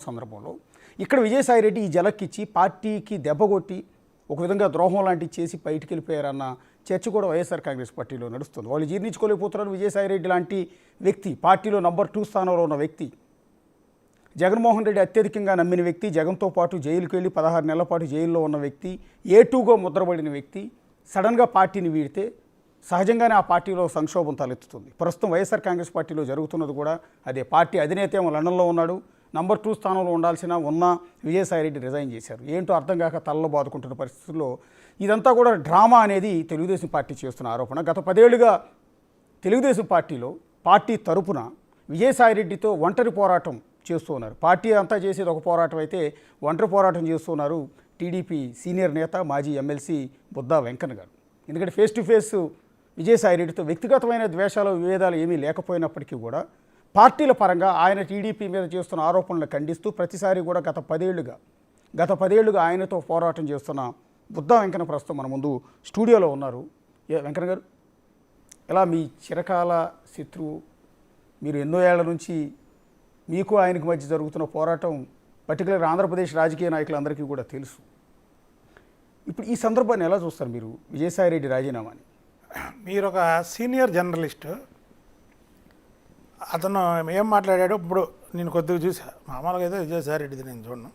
సందర్భంలో ఇక్కడ విజయసాయిరెడ్డి ఈ జలక్కిచ్చి పార్టీకి దెబ్బకొట్టి ఒక విధంగా ద్రోహం లాంటివి చేసి బయటికి వెళ్ళిపోయారన్న చర్చ కూడా వైఎస్ఆర్ కాంగ్రెస్ పార్టీలో నడుస్తుంది. వాళ్ళు జీర్ణించుకోలేకపోతున్నారు. విజయసాయిరెడ్డి లాంటి వ్యక్తి, పార్టీలో నంబర్ 2 స్థానంలో ఉన్న వ్యక్తి, జగన్మోహన్ రెడ్డి అత్యధికంగా నమ్మిన వ్యక్తి, జగన్తో పాటు జైలుకి వెళ్ళి 16 నెలల పాటు జైల్లో ఉన్న వ్యక్తి, A2గా ముద్రపడిన వ్యక్తి సడన్గా పార్టీని వీడితే సహజంగానే ఆ పార్టీలో సంక్షోభం తలెత్తుతుంది. ప్రస్తుతం వైఎస్ఆర్ కాంగ్రెస్ పార్టీలో జరుగుతున్నది కూడా అదే. పార్టీ అధినేత ఏమో లండన్లో ఉన్నాడు, నంబర్ 2 స్థానంలో ఉన్న విజయసాయిరెడ్డి రిజైన్ చేశారు. ఏంటో అర్థం కాక తలలో బాదుకుంటున్న పరిస్థితుల్లో ఇదంతా కూడా డ్రామా అనేది తెలుగుదేశం పార్టీ చేస్తున్న ఆరోపణ. గత 10 ఏళ్లుగా తెలుగుదేశం పార్టీలో పార్టీ తరపున విజయసాయిరెడ్డితో ఒంటరి పోరాటం చేస్తూ ఉన్నారు. పార్టీ అంతా చేసేది ఒక పోరాటం అయితే ఒంటరి పోరాటం చేస్తున్నారు టీడీపీ సీనియర్ నేత మాజీ ఎమ్మెల్సీ బుద్దా వెంకన్న గారు. ఎందుకంటే ఫేస్ టు ఫేస్ విజయసాయిరెడ్డితో వ్యక్తిగతమైన ద్వేషాలు విభేదాలు ఏమీ లేకపోయినప్పటికీ కూడా పార్టీల పరంగా ఆయన టీడీపీ మీద చేస్తున్న ఆరోపణలు ఖండిస్తూ ప్రతిసారి కూడా గత 10 ఏళ్లుగా ఆయనతో పోరాటం చేస్తున్న బుద్దా వెంకన్న ప్రస్తుతం మన ముందు స్టూడియోలో ఉన్నారు. వెంకన్న గారు, ఎలా మీ చిరకాల శత్రువు, మీరు ఎన్నో ఏళ్ల నుంచి మీకు ఆయనకు మధ్య జరుగుతున్న పోరాటం పర్టికులర్ ఆంధ్రప్రదేశ్ రాజకీయ నాయకులందరికీ కూడా తెలుసు. ఇప్పుడు ఈ సందర్భాన్ని ఎలా చూస్తారు మీరు, విజయసాయిరెడ్డి రాజీనామాని? మీరు ఒక సీనియర్ జర్నలిస్టు, అతను ఏం మాట్లాడాడు ఇప్పుడు నేను కొద్దిగా చూసా. మామూలుగా అయితే విజయసాయిరెడ్డిది నేను చూడను.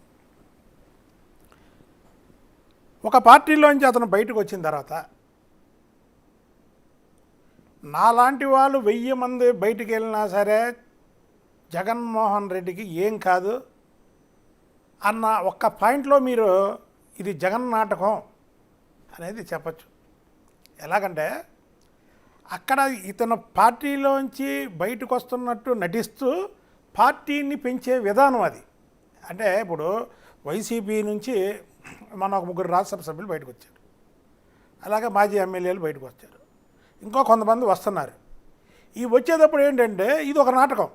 ఒక పార్టీలోంచి అతను బయటకు వచ్చిన తర్వాత నాలాంటి వాళ్ళు 1000 మంది బయటికి వెళ్ళినా సరే జగన్మోహన్ రెడ్డికి ఏం కాదు అన్న ఒక్క పాయింట్లో మీరు ఇది జగన్ నాటకం అనేది చెప్పచ్చు. ఎలాగంటే అక్కడ ఇతను పార్టీలోంచి బయటకు వస్తున్నట్టు నటిస్తూ పార్టీని పెంచే విధానం అది. అంటే ఇప్పుడు వైసీపీ నుంచి మన ఒక 3 రాజ్యసభ సభ్యులు బయటకు వచ్చారు, అలాగే మాజీ ఎమ్మెల్యేలు బయటకు వచ్చారు, ఇంకో కొంతమంది వస్తున్నారు. ఈ వచ్చేటప్పుడు ఏంటంటే ఇది ఒక నాటకం.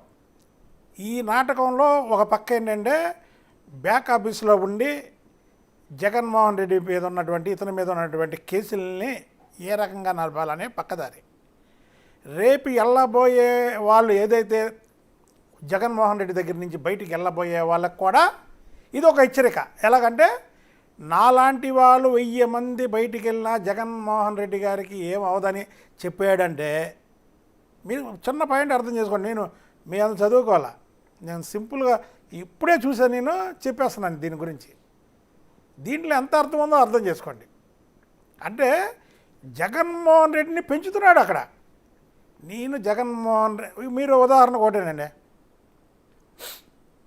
ఈ నాటకంలో ఒక పక్క ఏంటంటే బ్యాక్ ఆఫీస్లో ఉండి జగన్మోహన్ రెడ్డి మీద ఉన్నటువంటి ఇతని మీద ఉన్నటువంటి కేసుల్ని ఏ రకంగా నడపాలనే పక్కదారి. రేపు వెళ్ళబోయే వాళ్ళు ఏదైతే జగన్మోహన్ రెడ్డి దగ్గర నుంచి బయటికి వెళ్ళబోయే వాళ్ళకు కూడా ఇది ఒక హెచ్చరిక. ఎలాగంటే నాలాంటి వాళ్ళు 1000 మంది బయటికి వెళ్ళినా జగన్మోహన్ రెడ్డి గారికి ఏం అవదని చెప్పాడంటే మీరు చిన్న పాయింట్ అర్థం చేసుకోండి. నేను మీ అంత చదువుకోవాలా, నేను సింపుల్గా ఇప్పుడే చూసాను, నేను చెప్పేస్తున్నాను దీని గురించి. దీంట్లో ఎంత అర్థం ఉందో అర్థం చేసుకోండి. అంటే జగన్మోహన్ రెడ్డిని పెంచుతున్నాడు అక్కడ. నేను జగన్మోహన్ రెడ్డి, మీరు ఉదాహరణ ఒకటేనండి,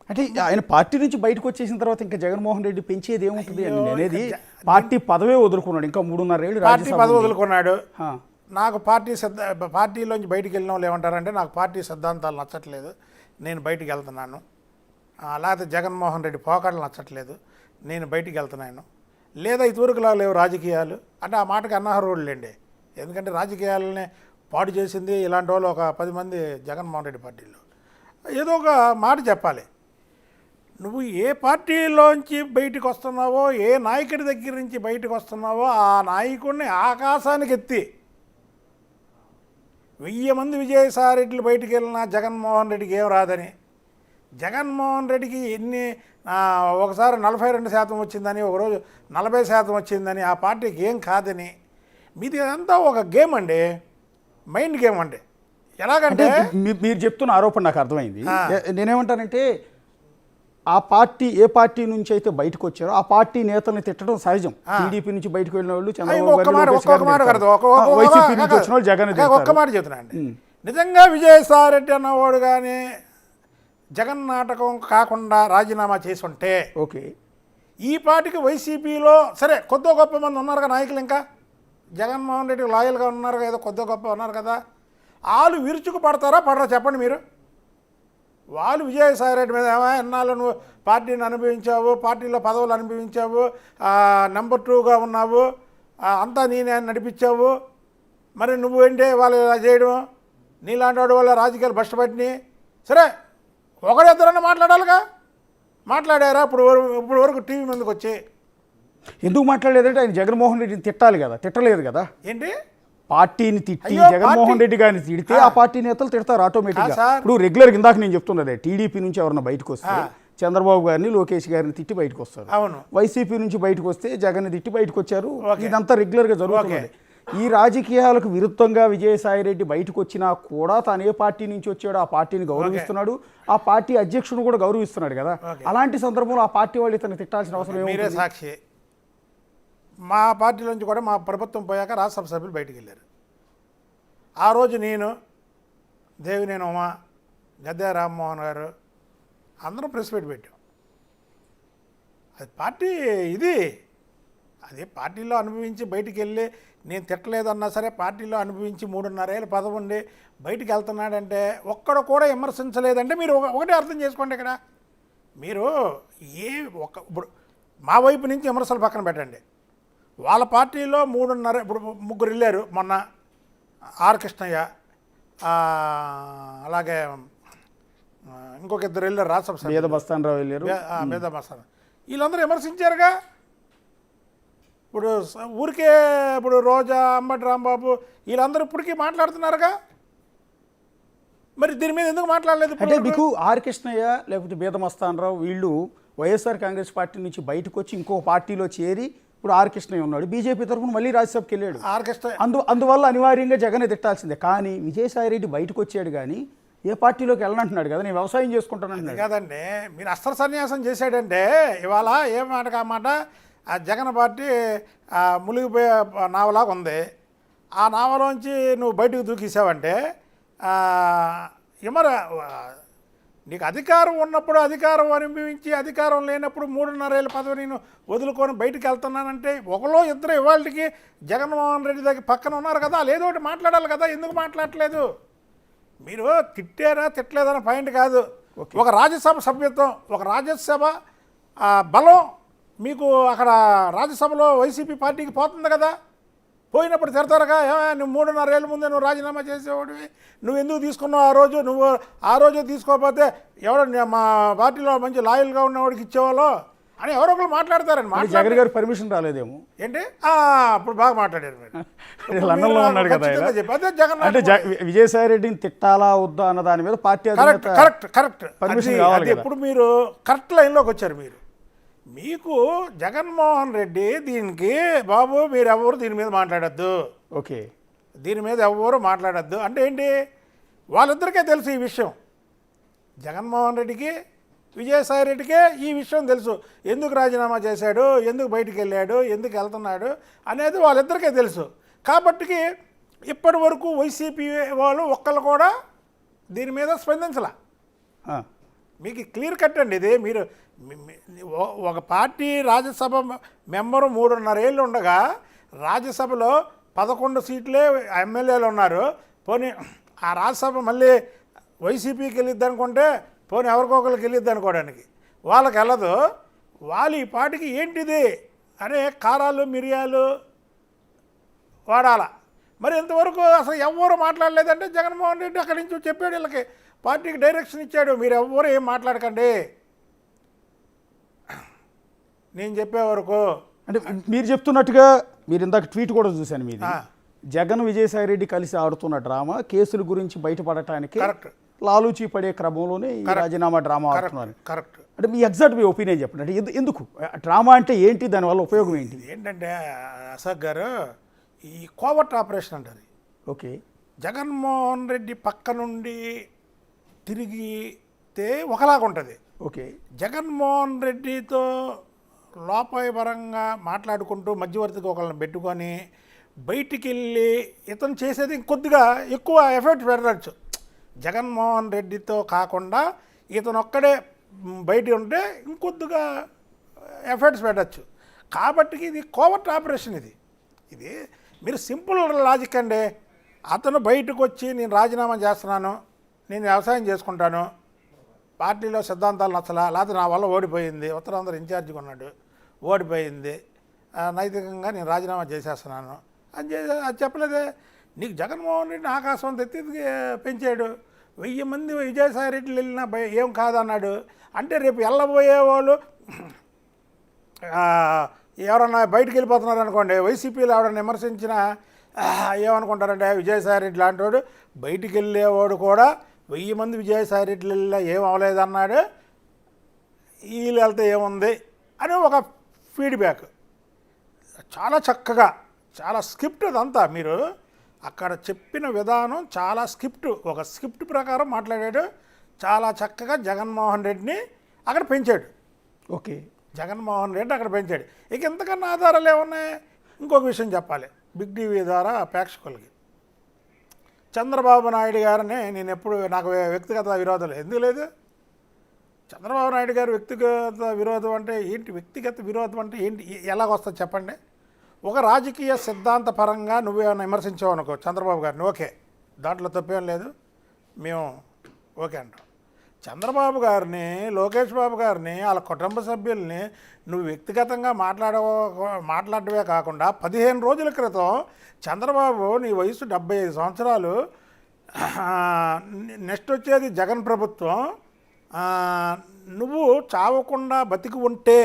అంటే ఆయన పార్టీ నుంచి బయటకు వచ్చేసిన తర్వాత ఇంకా జగన్మోహన్ రెడ్డి పెంచేది ఏముంటుంది అనేది, పార్టీ పదవే వదులుకున్నాడు, ఇంకా 3.5 ఏళ్ళు పార్టీ పదవి వదులుకున్నాడు. నాకు పార్టీలోంచి బయటికి వెళ్ళిన వాళ్ళు ఏమంటారంటే నాకు పార్టీ సిద్ధాంతాలు నచ్చట్లేదు, నేను బయటికి వెళ్తున్నాను, లేకపోతే జగన్మోహన్ రెడ్డి పోకడలు నచ్చట్లేదు, నేను బయటికి వెళ్తున్నాను, లేదా ఇదివరకులా లేవు రాజకీయాలు అంటే ఆ మాటకి అన్నర్హుడులేండి. ఎందుకంటే రాజకీయాలని పాడు చేసింది ఇలాంటి వాళ్ళు ఒక 10 మంది జగన్మోహన్ రెడ్డి పార్టీలో. ఏదో ఒక మాట చెప్పాలి. నువ్వు ఏ పార్టీలోంచి బయటకు వస్తున్నావో, ఏ నాయకుడి దగ్గర నుంచి బయటకు వస్తున్నావో ఆ నాయకుడిని ఆకాశానికి ఎత్తి 1000 మంది విజయసాయిరెడ్డిలు బయటికి వెళ్ళినా జగన్మోహన్ రెడ్డికి ఏం రాదని, జగన్మోహన్ రెడ్డికి ఒకసారి 42% వచ్చిందని, ఒకరోజు 40% వచ్చిందని, ఆ పార్టీకి ఏం కాదని, మీది అంతా ఒక గేమ్ అండి, మైండ్ గేమ్ అండి. ఎలాగంటే మీరు చెప్తున్న ఆరోపణ నాకు అర్థమైంది. నేనేమంటానంటే ఆ పార్టీ ఏ పార్టీ నుంచి అయితే బయటకు వచ్చారో ఆ పార్టీ నేతల్ని తిట్టడం సహజం. టీడీపీ నుంచి బయటకు వెళ్ళిన వాళ్ళు ఒక్క మాట చెప్తున్నాండి. నిజంగా విజయసాయిరెడ్డి అన్నవాడు కానీ జగన్ నాటకం కాకుండా రాజీనామా చేసి ఉంటే ఓకే, ఈ పార్టీకి వైసీపీలో సరే కొద్ది గొప్ప మంది ఉన్నారు కదా నాయకులు, ఇంకా జగన్మోహన్ రెడ్డికి లాయల్గా ఉన్నారు కదా, కొద్ది గొప్ప ఉన్నారు కదా, వాళ్ళు విరుచుకు పడతారా పడరా చెప్పండి మీరు. వాళ్ళు విజయసాయిరెడ్డి మీద ఎన్నాళ్ళు నువ్వు పార్టీని అనుభవించావు, పార్టీలో పదవులు అనుభవించావు, నంబర్ 2గా ఉన్నావు, అంతా నేనే నడిపించావు, మరి నువ్వేంటే వాళ్ళు ఇలా చేయడం, నీలాంటి వాడు వల్ల రాజకీయాలు బష్టపట్టినాయి. సరే ఒకరిద్దరన్నా మాట్లాడాలిగా, మాట్లాడారా ఇప్పుడు వరకు టీవీ ముందుకు వచ్చి? ఎందుకు మాట్లాడలేదంటే ఆయన జగన్మోహన్ రెడ్డిని తిట్టాలి కదా, తిట్టలేదు కదా. ఏంటి పార్టీని తిట్టి జగన్మోహన్ రెడ్డి గారిని తిడితే ఆ పార్టీ నేతలు తిడతారు ఆటోమేటిక్గా. ఇప్పుడు రెగ్యులర్ ఇందాక నేను చెప్తున్నదే, టీడీపీ నుంచి ఎవరన్నా బయటకు వస్తే చంద్రబాబు గారిని లోకేష్ గారిని తిట్టి బయటకు వస్తారు. అవును. వైసీపీ నుంచి బయటకు వస్తే జగన్ని తిట్టి బయటకు వచ్చారు. ఓకే. ఇదంతా రెగ్యులర్గా జరుగుతుంది. ఈ రాజకీయాలకు విరుద్ధంగా విజయసాయిరెడ్డి బయటకు వచ్చినా కూడా తాను ఏ పార్టీ నుంచి వచ్చాడో ఆ పార్టీని గౌరవిస్తున్నాడు, ఆ పార్టీ అధ్యక్షుడు కూడా గౌరవిస్తున్నాడు కదా. అలాంటి సందర్భంలో ఆ పార్టీ వాళ్ళు ఇతను తిట్టాల్సిన అవసరం మీరే ఏముంది? సాక్షి. మా పార్టీ నుంచి కూడా మా ప్రభుత్వం పోయాక రాజ్యసభ సభ్యులు బయటికి వెళ్ళారు. ఆ రోజు నేను, దేవినేని ఉమా, గద్దె రామ్మోహన్ గారు అందరం ప్రెస్ మీట్ పెట్టాం. అది పార్టీ ఇది, అదే పార్టీలో అనుభవించి బయటికి వెళ్ళి నేను తిట్టలేదన్నా సరే పార్టీలో అనుభవించి 3.5 ఏళ్ళ పదవి ఉండి బయటికి వెళ్తున్నాడంటే ఒక్కడు కూడా విమర్శించలేదంటే మీరు ఒకటే అర్థం చేసుకోండి. ఇక్కడ మీరు ఇప్పుడు మా వైపు నుంచి విమర్శలు పక్కన పెట్టండి. వాళ్ళ పార్టీలో 3.5 ఇప్పుడు 3 వెళ్ళారు మొన్న, ఆర్ కృష్ణయ్య, అలాగే ఇంకొక 2 వెళ్ళారు రాజ్యసభ మీద బస్తానరావు వెళ్ళారు. మీద బస్తాన వీళ్ళందరూ విమర్శించారుగా. ఇప్పుడు ఊరికే ఇప్పుడు రోజా, అంబటి రాంబాబు వీళ్ళందరూ ఇప్పటికీ మాట్లాడుతున్నారుగా. మరి దీని మీద ఎందుకు మాట్లాడలేదు? అంటే మీకు ఆర్ కృష్ణయ్య లేకపోతే బీద మస్తానరావు వీళ్ళు వైఎస్ఆర్ కాంగ్రెస్ పార్టీ నుంచి బయటకు వచ్చి ఇంకో పార్టీలో చేరి ఇప్పుడు ఆర్ కృష్ణయ్య ఉన్నాడు, బీజేపీ తరఫున మళ్ళీ రాజ్యసభకి వెళ్ళాడు. ఆర్ కృష్ణ అందువల్ల అనివార్యంగా జగన్ తిట్టాల్సిందే. కానీ విజయసాయిరెడ్డి బయటకు వచ్చాడు కానీ ఏ పార్టీలోకి వెళ్ళనంటున్నాడు కదా, నేను వ్యవసాయం చేసుకుంటానంటున్నాడు కదండి. మీరు అస్త్ర సన్యాసం చేశాడంటే ఇవాళ ఏ మాట ఆ మాట ఆ జగన్ పార్టీ మునిగిపోయే నావలాగా ఉంది. ఆ నావలోంచి నువ్వు బయటకు దూకేసావంటే నీకు అధికారం ఉన్నప్పుడు అధికారం అనుభవించి అధికారం లేనప్పుడు 3.5 ఏళ్ళ పదవి నేను వదులుకొని బయటికి వెళ్తున్నానంటే ఒకలో ఇద్దరు ఇవాళకి జగన్మోహన్ రెడ్డి దగ్గర పక్కన ఉన్నారు కదా, లేదో ఒకటి మాట్లాడాలి కదా. ఎందుకు మాట్లాడట్లేదు? మీరు తిట్టారా తిట్టలేదన్న పాయింట్ కాదు. ఒక రాజ్యసభ సభ్యత్వం, ఒక రాజ్యసభ బలం మీకు అక్కడ రాజ్యసభలో వైసీపీ పార్టీకి పోతుంది కదా. పోయినప్పుడు తిడతారుగా, నువ్వు 3.5 ఏళ్ళ ముందే నువ్వు రాజీనామా చేసేవాడివి, నువ్వు ఎందుకు తీసుకున్నావు ఆ రోజు, నువ్వు ఆ రోజు తీసుకోకపోతే ఎవడో మా పార్టీలో మంచి లాయల్గా ఉన్నవాడికి ఇచ్చేవాళ్ళు అని ఎవరో ఒకరు మాట్లాడతారని. జగన్ గారు పర్మిషన్ రాలేదేమో ఏంటి అప్పుడు బాగా మాట్లాడారు మీరు. లండన్లో ఉన్నాడు కదా. అదే జగన్ అంటే విజయసాయిరెడ్డిని తిట్టాలా వద్దా అన్న దాని మీద పార్టీ కరెక్ట్ పర్మిషన్ కావాలి. ఇప్పుడు మీరు కరెక్ట్ లైన్లోకి వచ్చారు. మీకు జగన్మోహన్ రెడ్డి దీనికి బాబు మీరు ఎవరు దీని మీద మాట్లాడద్దు, ఓకే దీని మీద ఎవరు మాట్లాడద్దు అంటే ఏంటి? వాళ్ళిద్దరికే తెలుసు ఈ విషయం. జగన్మోహన్ రెడ్డికి విజయసాయిరెడ్డికే ఈ విషయం తెలుసు. ఎందుకు రాజీనామా చేశాడు, ఎందుకు బయటికి వెళ్ళాడు, ఎందుకు వెళ్తున్నాడు అనేది వాళ్ళిద్దరికే తెలుసు. కాబట్టి ఇప్పటి వరకు వైసీపీ వాళ్ళు ఒక్కళ్ళు కూడా దీని మీద స్పందించలా. మీకు క్లియర్ కట్ అండి ఇది. మీరు ఒక పార్టీ రాజ్యసభ మెంబరు 3.5 ఏళ్ళు ఉండగా రాజ్యసభలో 11 సీట్లే ఎమ్మెల్యేలు ఉన్నారు. పోనీ ఆ రాజ్యసభ మళ్ళీ వైసీపీకి వెళ్ళిద్ది అనుకుంటే పోనీ ఎవరికొకరికి వెళ్ళిద్ది అనుకోవడానికి వాళ్ళకి వెళ్ళదు. వాళ్ళు ఈ పార్టీకి ఏంటిది అనే కారాలు మిరియాలు వాడాల. మరి ఇంతవరకు అసలు ఎవరు మాట్లాడలేదంటే జగన్మోహన్ రెడ్డి అక్కడి నుంచి చెప్పాడు, వీళ్ళకి పార్టీకి డైరెక్షన్ ఇచ్చాడు, మీరు ఎవరు ఏం మాట్లాడకండి నేను చెప్పే వరకు. అంటే మీరు చెప్తున్నట్టుగా మీరు ఇందాక ట్వీట్ కూడా చూశాను మీది, జగన్ విజయసాయిరెడ్డి కలిసి ఆడుతున్న డ్రామా కేసుల గురించి బయటపడటానికి లాలూచీ పడే క్రమంలోనే ఈ రాజీనామా డ్రామా ఆడుతున్నారు. కరెక్ట్. అంటే మీ ఎగ్జాక్ట్ మీ ఒపీనియన్ చెప్పండి. అంటే ఎందుకు డ్రామా అంటే ఏంటి, దానివల్ల ఉపయోగం ఏంటి? ఏంటంటే అశోక్ గారు ఈ కోవర్ట్ ఆపరేషన్ అంటారు. ఓకే, జగన్మోహన్ రెడ్డి పక్క నుండి తిరిగితే ఒకలాగా ఉంటుంది. ఓకే, జగన్మోహన్ రెడ్డితో లోపాయపరంగా మాట్లాడుకుంటూ మధ్యవర్తిగా ఒకళ్ళని పెట్టుకొని బయటికి వెళ్ళి ఇతను చేసేది ఇంకొద్దిగా ఎక్కువ ఎఫర్ట్ పెట్టచ్చు. జగన్మోహన్ రెడ్డితో కాకుండా ఇతను ఒక్కడే బయట ఉంటే ఇంకొద్దిగా ఎఫర్ట్స్ పెట్టచ్చు. కాబట్టి ఇది కోవర్ట్ ఆపరేషన్. ఇది మీరు సింపుల్ లాజిక్ అండి. అతను బయటకు వచ్చి నేను రాజీనామా చేస్తున్నాను, నేను వ్యవసాయం చేసుకుంటాను, పార్టీలో సిద్ధాంతాలు నచ్చలా, లేకపోతే నా వల్ల ఓడిపోయింది, ఉత్తరాంధ్ర ఇన్ఛార్జిగా ఉన్నాడు ఓడిపోయింది, నైతికంగా నేను రాజీనామా చేసేస్తున్నాను అని అది చెప్పలేదే. నీకు జగన్మోహన్ రెడ్డి ఆకాశం తెత్తి పెంచాడు. 1000 మంది విజయసాయిరెడ్డి వెళ్ళినా ఏం కాదన్నాడు. అంటే రేపు వెళ్ళబోయే వాళ్ళు ఎవరన్నా బయటికి వెళ్ళిపోతున్నారు అనుకోండి, వైసీపీలో ఎవరన్నా విమర్శించినా ఏమనుకుంటారంటే విజయసాయిరెడ్డి లాంటి వాడు బయటికి వెళ్ళేవాడు కూడా 1000 మంది విజయసాయిరెడ్డి వెళ్ళినా ఏం అవ్వలేదన్నాడు, వీళ్ళు వెళ్తే ఏముంది అని ఒక ఫీడ్బ్యాక్. చాలా చక్కగా, చాలా స్క్రిప్ట్ అదంతా. మీరు అక్కడ చెప్పిన విధానం చాలా ఒక స్క్రిప్ట్ ప్రకారం మాట్లాడాడు. చాలా చక్కగా జగన్మోహన్ రెడ్డిని అక్కడ పెంచాడు. ఓకే, జగన్మోహన్ రెడ్డి అక్కడ పెంచాడు. ఇక ఇంతకన్నా ఆధారాలు ఏమున్నాయి? ఇంకొక విషయం చెప్పాలి బిగ్ టీవీ ద్వారా ప్రేక్షకులకి. చంద్రబాబు నాయుడు గారిని నేను ఎప్పుడు, నాకు వ్యక్తిగత విరోధం ఎందుకు లేదు. చంద్రబాబు నాయుడు గారు వ్యక్తిగత విరోధం అంటే ఏంటి? వ్యక్తిగత విరోధం అంటే ఏంటి? ఎలాగొస్తుంది చెప్పండి? ఒక రాజకీయ సిద్ధాంత పరంగా నువ్వేమైనా విమర్శించావు అనుకో చంద్రబాబు గారిని, ఓకే, దాంట్లో తప్పేం లేదు, మేము ఓకే అంటాం. చంద్రబాబు గారిని, లోకేష్ బాబు గారిని, వాళ్ళ కుటుంబ సభ్యుల్ని నువ్వు వ్యక్తిగతంగా మాట్లాడమే కాకుండా 15 రోజుల క్రితం చంద్రబాబు నీ వయసు 75 సంవత్సరాలు, నెక్స్ట్ వచ్చేది జగన్ ప్రభుత్వం, నువ్వు చావకుండా బతికి ఉంటే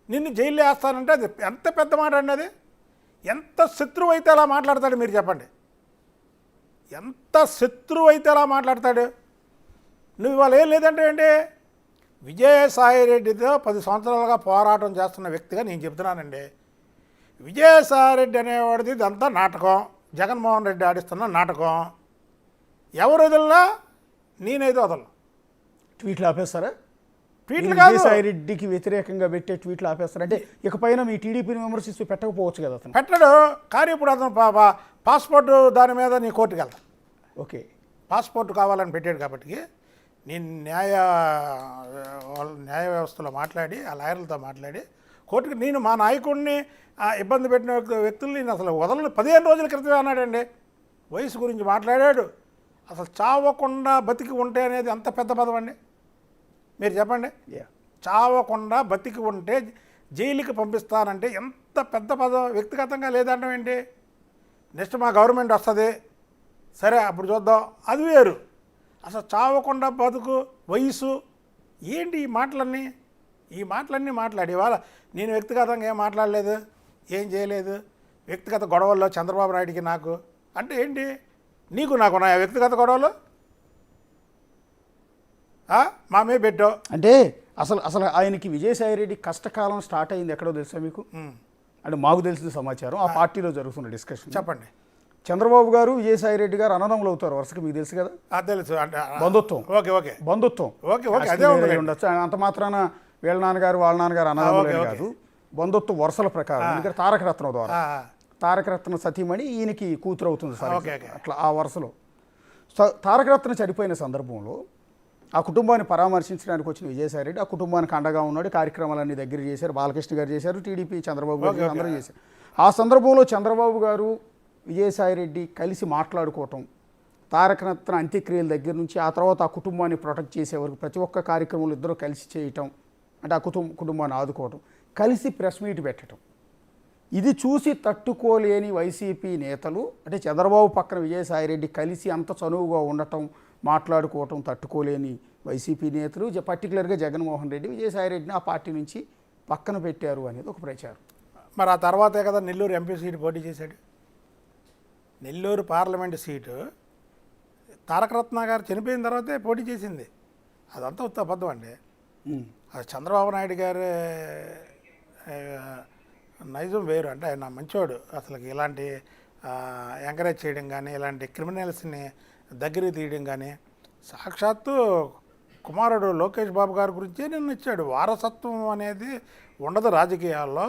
నిన్ను జైల్లో వేస్తానంటే అది ఎంత పెద్ద మాట అండి. అది ఎంత శత్రువు అయితే అలా మాట్లాడతాడు మీరు చెప్పండి? ఎంత శత్రువు అయితే అలా మాట్లాడతాడు? నువ్వు ఇవాళ ఏం లేదంటే ఏంటి? విజయసాయిరెడ్డితో 10 సంవత్సరాలుగా పోరాటం చేస్తున్న వ్యక్తిగా నేను చెప్తున్నానండి. విజయసాయిరెడ్డి అనేవాడిది ఇదంతా నాటకం, జగన్మోహన్ రెడ్డి ఆడిస్తున్న నాటకం. ఎవరు వదిలినా నేనైతే వదలను. ట్వీట్లు ఆపేస్తారా? ట్వీట్లు కాదు, విజయసాయిరెడ్డికి వ్యతిరేకంగా పెట్టే ట్వీట్లు ఆపేస్తారు అంటే ఇకపైన మీ టీడీపీని విమర్శిస్తూ పెట్టకపోవచ్చు కదా అతను? పెట్టడు. కానీ ఇప్పుడు అతను పాస్పోర్ట్ దాని మీద నీ కోర్టుకి వెళ్తా. ఓకే, పాస్పోర్ట్ కావాలని పెట్టాడు కాబట్టి నేను న్యాయ వ్యవస్థలో మాట్లాడి, ఆ లాయర్లతో మాట్లాడి కోర్టుకి, నేను మా నాయకుడిని ఇబ్బంది పెట్టిన వ్యక్తులు నేను అసలు వదలను. 15 రోజుల క్రితమే అన్నాడండి. వయసు గురించి మాట్లాడాడు. అసలు చావకుండా బతికి ఉంటే అనేది అంత పెద్ద పదం అండి. మీరు చెప్పండి. చావకుండా బతికి ఉంటే జైలుకి పంపిస్తానంటే ఎంత పెద్ద పదం. వ్యక్తిగతంగా లేదంటాం ఏంటి? నెక్స్ట్ మా గవర్నమెంట్ వస్తుంది, సరే అప్పుడు చూద్దాం, అది వేరు. అసలు చావకుండా బతుకు, వయసు ఏంటి ఈ మాటలన్నీ మాట్లాడి వాళ్ళ నేను వ్యక్తిగతంగా ఏం మాట్లాడలేదు, ఏం చేయలేదు. వ్యక్తిగత గొడవల్లో చంద్రబాబు నాయుడికి నాకు అంటే ఏంటి? నీకు నాకు నా వ్యక్తిగత గొడవలు మా మీద పెట్టావు అంటే అసలు ఆయనకి విజయసాయిరెడ్డి కష్టకాలం స్టార్ట్ అయింది ఎక్కడో తెలుసా మీకు? అంటే మాకు తెలిసిన సమాచారం, ఆ పార్టీలో జరుగుతున్న డిస్కషన్ చెప్పండి. చంద్రబాబు గారు విజయసాయిరెడ్డి గారు అన్నదమ్ములు అవుతారు వరుసకి, మీకు తెలుసు కదా? తెలుసు. అంటే బంధుత్వం. ఓకే బంధుత్వం అదే ఉండొచ్చు. అంత మాత్రాన వీళ్ళ నాన్నగారు వాళ్ళ నాన్నగారు అన్నదమ్ములు కాదు, బంధుత్వ వరుసల ప్రకారం. ఎందుకంటే తారక రత్నం ద్వారా, తారక రత్న సతీమణి ఈయనకి కూతురు అవుతుంది సార్, అట్లా ఆ వరుసలో. తారక రత్న చనిపోయిన సందర్భంలో ఆ కుటుంబాన్ని పరామర్శించడానికి వచ్చిన విజయసాయిరెడ్డి ఆ కుటుంబానికి అండగా ఉన్నాడు. కార్యక్రమాలన్నీ దగ్గర చేశారు, బాలకృష్ణ గారు చేశారు, టీడీపీ చంద్రబాబు గారు అందరూ చేశారు. ఆ సందర్భంలో చంద్రబాబు గారు విజయసాయిరెడ్డి కలిసి మాట్లాడుకోవటం, తారక రత్న అంత్యక్రియల దగ్గర నుంచి ఆ తర్వాత ఆ కుటుంబాన్ని ప్రొటెక్ట్ చేసే వరకు ప్రతి ఒక్క కార్యక్రమంలో ఇద్దరు కలిసి చేయటం, అంటే ఆ కుటుంబాన్ని ఆదుకోవటం, కలిసి ప్రెస్ మీట్ పెట్టడం, ఇది చూసి తట్టుకోలేని వైసీపీ నేతలు, అంటే చంద్రబాబు పక్కన విజయసాయిరెడ్డి కలిసి అంత చనువుగా ఉండటం, మాట్లాడుకోవటం తట్టుకోలేని వైసీపీ నేతలు, పర్టికులర్గా జగన్మోహన్ రెడ్డి విజయసాయిరెడ్డిని ఆ పార్టీ నుంచి పక్కన పెట్టారు అనేది ఒక ప్రచారం. మరి ఆ తర్వాతే కదా నెల్లూరు ఎంపీ సీటు పోటీ చేశాడు. నెల్లూరు పార్లమెంటు సీటు తారక రత్న గారు చనిపోయిన తర్వాతే పోటీ చేసింది. అదంతా ఉత్త అబద్ధం అండి. అది చంద్రబాబు నాయుడు గారు నైజం వేరు. అంటే ఆయన మంచోడు, అసలు ఇలాంటి ఎంకరేజ్ చేయడం కానీ, ఇలాంటి క్రిమినల్స్ని దగ్గరికి తీయడం కానీ, సాక్షాత్తు కుమారుడు లోకేష్ బాబు గారి గురించే నిన్ను ఇచ్చాడు. వారసత్వం అనేది ఉండదు రాజకీయాల్లో,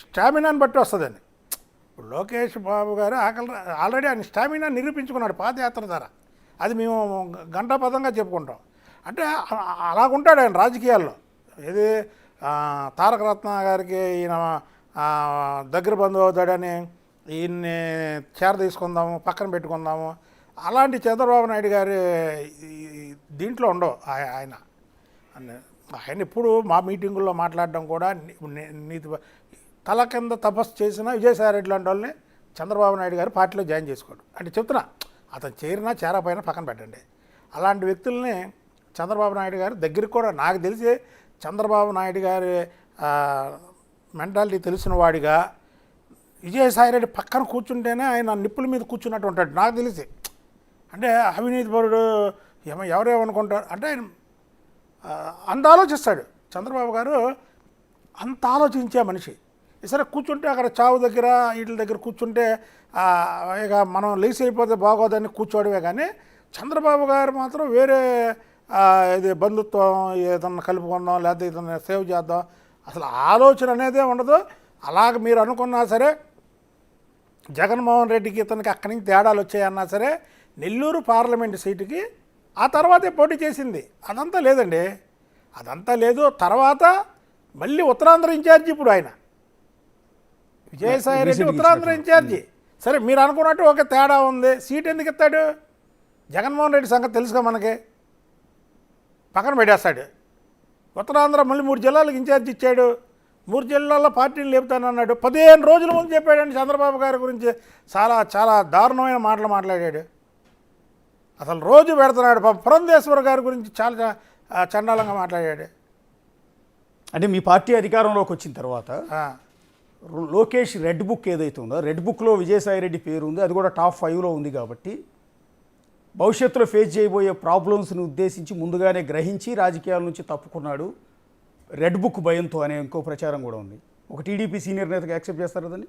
స్టామినాని బట్టి వస్తుందండి. ఇప్పుడు లోకేష్ బాబు గారు ఆల్రెడీ ఆయన స్టామినా నిరూపించుకున్నాడు పాదయాత్ర ద్వారా. అది మేము గంటాపదంగా చెప్పుకుంటాం. అంటే అలాగుంటాడు ఆయన రాజకీయాల్లో. ఇది తారక రత్న గారికి ఈయన దగ్గర బంధువు అవుతాడని ఈయన్ని చేర తీసుకుందాము, పక్కన పెట్టుకుందాము, అలాంటి చంద్రబాబు నాయుడు గారి దీంట్లో ఉండవు. ఆయన ఇప్పుడు మా మీటింగుల్లో మాట్లాడడం కూడా నీతి తల కింద తపస్సు చేసిన విజయసాయిరెడ్డి లాంటి వాళ్ళని చంద్రబాబు నాయుడు గారు పార్టీలో జాయిన్ చేసుకోడు. అంటే చెప్తున్నా, అతను చేరపోయినా పక్కన పెట్టండి. అలాంటి వ్యక్తుల్ని చంద్రబాబు నాయుడు గారు దగ్గరికి కూడా, నాకు తెలిసి చంద్రబాబు నాయుడు గారి మెంటాలిటీ తెలిసిన వాడిగా విజయసాయిరెడ్డి పక్కన కూర్చుంటేనే ఆయన నిప్పుల మీద కూర్చున్నట్టు ఉంటాడు నాకు తెలిసి. అంటే అవినీతి పరుడు ఎవరేమనుకుంటారు అంటే ఆయన అంత ఆలోచిస్తాడు చంద్రబాబు గారు, అంత ఆలోచించే మనిషి. సరే కూర్చుంటే అక్కడ చావు దగ్గర వీటి దగ్గర కూర్చుంటే ఇక మనం లేచి వెళ్ళిపోతే బాగోదని కూర్చోవడమే, కానీ చంద్రబాబు గారు మాత్రం వేరే ఇది బంధుత్వం ఏదన్నా కలుపుకుందాం లేకపోతే ఏదన్నా సేవ్ చేద్దాం అసలు ఆలోచన అనేదే ఉండదు. అలాగ మీరు అనుకున్నా సరే జగన్మోహన్ రెడ్డికి ఇతనికి అక్కడి నుంచి తేడాలు వచ్చాయన్నా సరే నెల్లూరు పార్లమెంటు సీటుకి ఆ తర్వాతే పోటీ చేసింది. అదంతా లేదండి, అదంతా లేదు. తర్వాత మళ్ళీ ఉత్తరాంధ్ర ఇన్ఛార్జి ఇప్పుడు ఆయన విజయసాయి రెడ్డి ఉత్తరాంధ్ర ఇన్ఛార్జి. సరే మీరు అనుకున్నట్టు ఒక తేడా ఉంది, సీట్ ఎందుకు ఇస్తాడు? జగన్మోహన్ రెడ్డి సంగతి తెలుసుగా మనకి, పక్కన పెట్టేస్తాడు. ఉత్తరాంధ్ర మళ్ళీ 3 జిల్లాలకు ఇన్ఛార్జి ఇచ్చాడు, 3 జిల్లాల్లో పార్టీని లేపుతానన్నాడు. 15 రోజుల ముందు చెప్పాడండి చంద్రబాబు గారి గురించి చాలా చాలా దారుణమైన మాటలు మాట్లాడాడు. అసలు రోజు పెడుతున్నాడు. పురంధేశ్వర్ గారి గురించి చాలా చండాలంగా మాట్లాడాడు. అంటే మీ పార్టీ అధికారంలోకి వచ్చిన తర్వాత లోకేష్ రెడ్ బుక్ ఏదైతే ఉందో రెడ్ బుక్లో విజయసాయి రెడ్డి పేరు ఉంది, అది కూడా టాప్ 5లో ఉంది. కాబట్టి భవిష్యత్తులో ఫేస్ చేయబోయే ప్రాబ్లమ్స్ని ఉద్దేశించి ముందుగానే గ్రహించి రాజకీయాల నుంచి తప్పుకున్నాడు రెడ్ బుక్ భయంతో అనే ఇంకో ప్రచారం కూడా ఉంది. ఒక టీడీపీ సీనియర్ నేతగా యాక్సెప్ట్ చేస్తారు కదండి?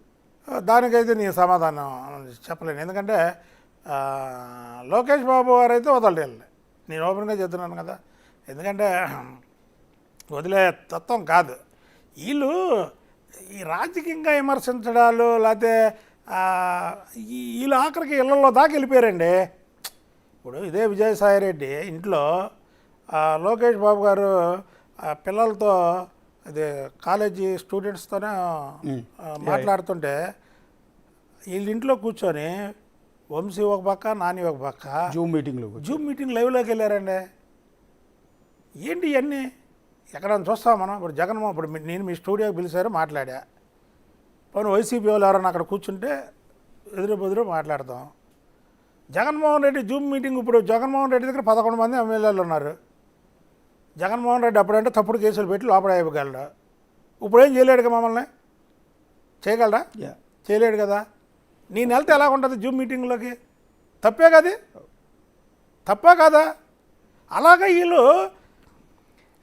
దానికైతే నేను సమాధానం చెప్పలేను. ఎందుకంటే లోకేష్ బాబు గారు అయితే వదలలేదు, నేను ఓపెన్గా చెప్తున్నాను కదా. ఎందుకంటే వదిలే తత్వం కాదు. వీళ్ళు ఈ రాజకీయంగా విమర్శించడాలు లేకపోతే వీళ్ళు ఆఖరికి ఇళ్లలో దాకా వెళ్ళిపోయారండి. ఇప్పుడు ఇదే విజయసాయి రెడ్డి ఇంట్లో లోకేష్ బాబు గారు పిల్లలతో అదే కాలేజీ స్టూడెంట్స్తోనే మాట్లాడుతుంటే వీళ్ళ ఇంట్లో కూర్చొని వంశీ ఒక పక్క నాని ఒక పక్క జూమ్ మీటింగ్ లైవ్లోకి వెళ్ళారండి. ఏంటి ఇవన్నీ ఎక్కడైనా చూస్తాం మనం? ఇప్పుడు ఇప్పుడు నేను మీ స్టూడియోకి పిలిచారు, మాట్లాడా. పోనీ వైసీపీ వాళ్ళు ఎవరైనా అక్కడ కూర్చుంటే ఎదురు మాట్లాడతాం. జగన్మోహన్ రెడ్డి జూమ్ మీటింగ్, ఇప్పుడు జగన్మోహన్ రెడ్డి దగ్గర 11 మంది ఎమ్మెల్యేలు ఉన్నారు. జగన్మోహన్ రెడ్డి అప్పుడంటే తప్పుడు కేసులు పెట్టి లోపల అయిపోగలడు. ఇప్పుడు ఏం చేయలేడుగా, మమ్మల్ని చేయగలరా? చేయలేడు కదా. నేను వెళ్తే ఎలా ఉంటుంది జూమ్ మీటింగ్లోకి? తప్పే కదా, తప్పే కదా. అలాగే వీళ్ళు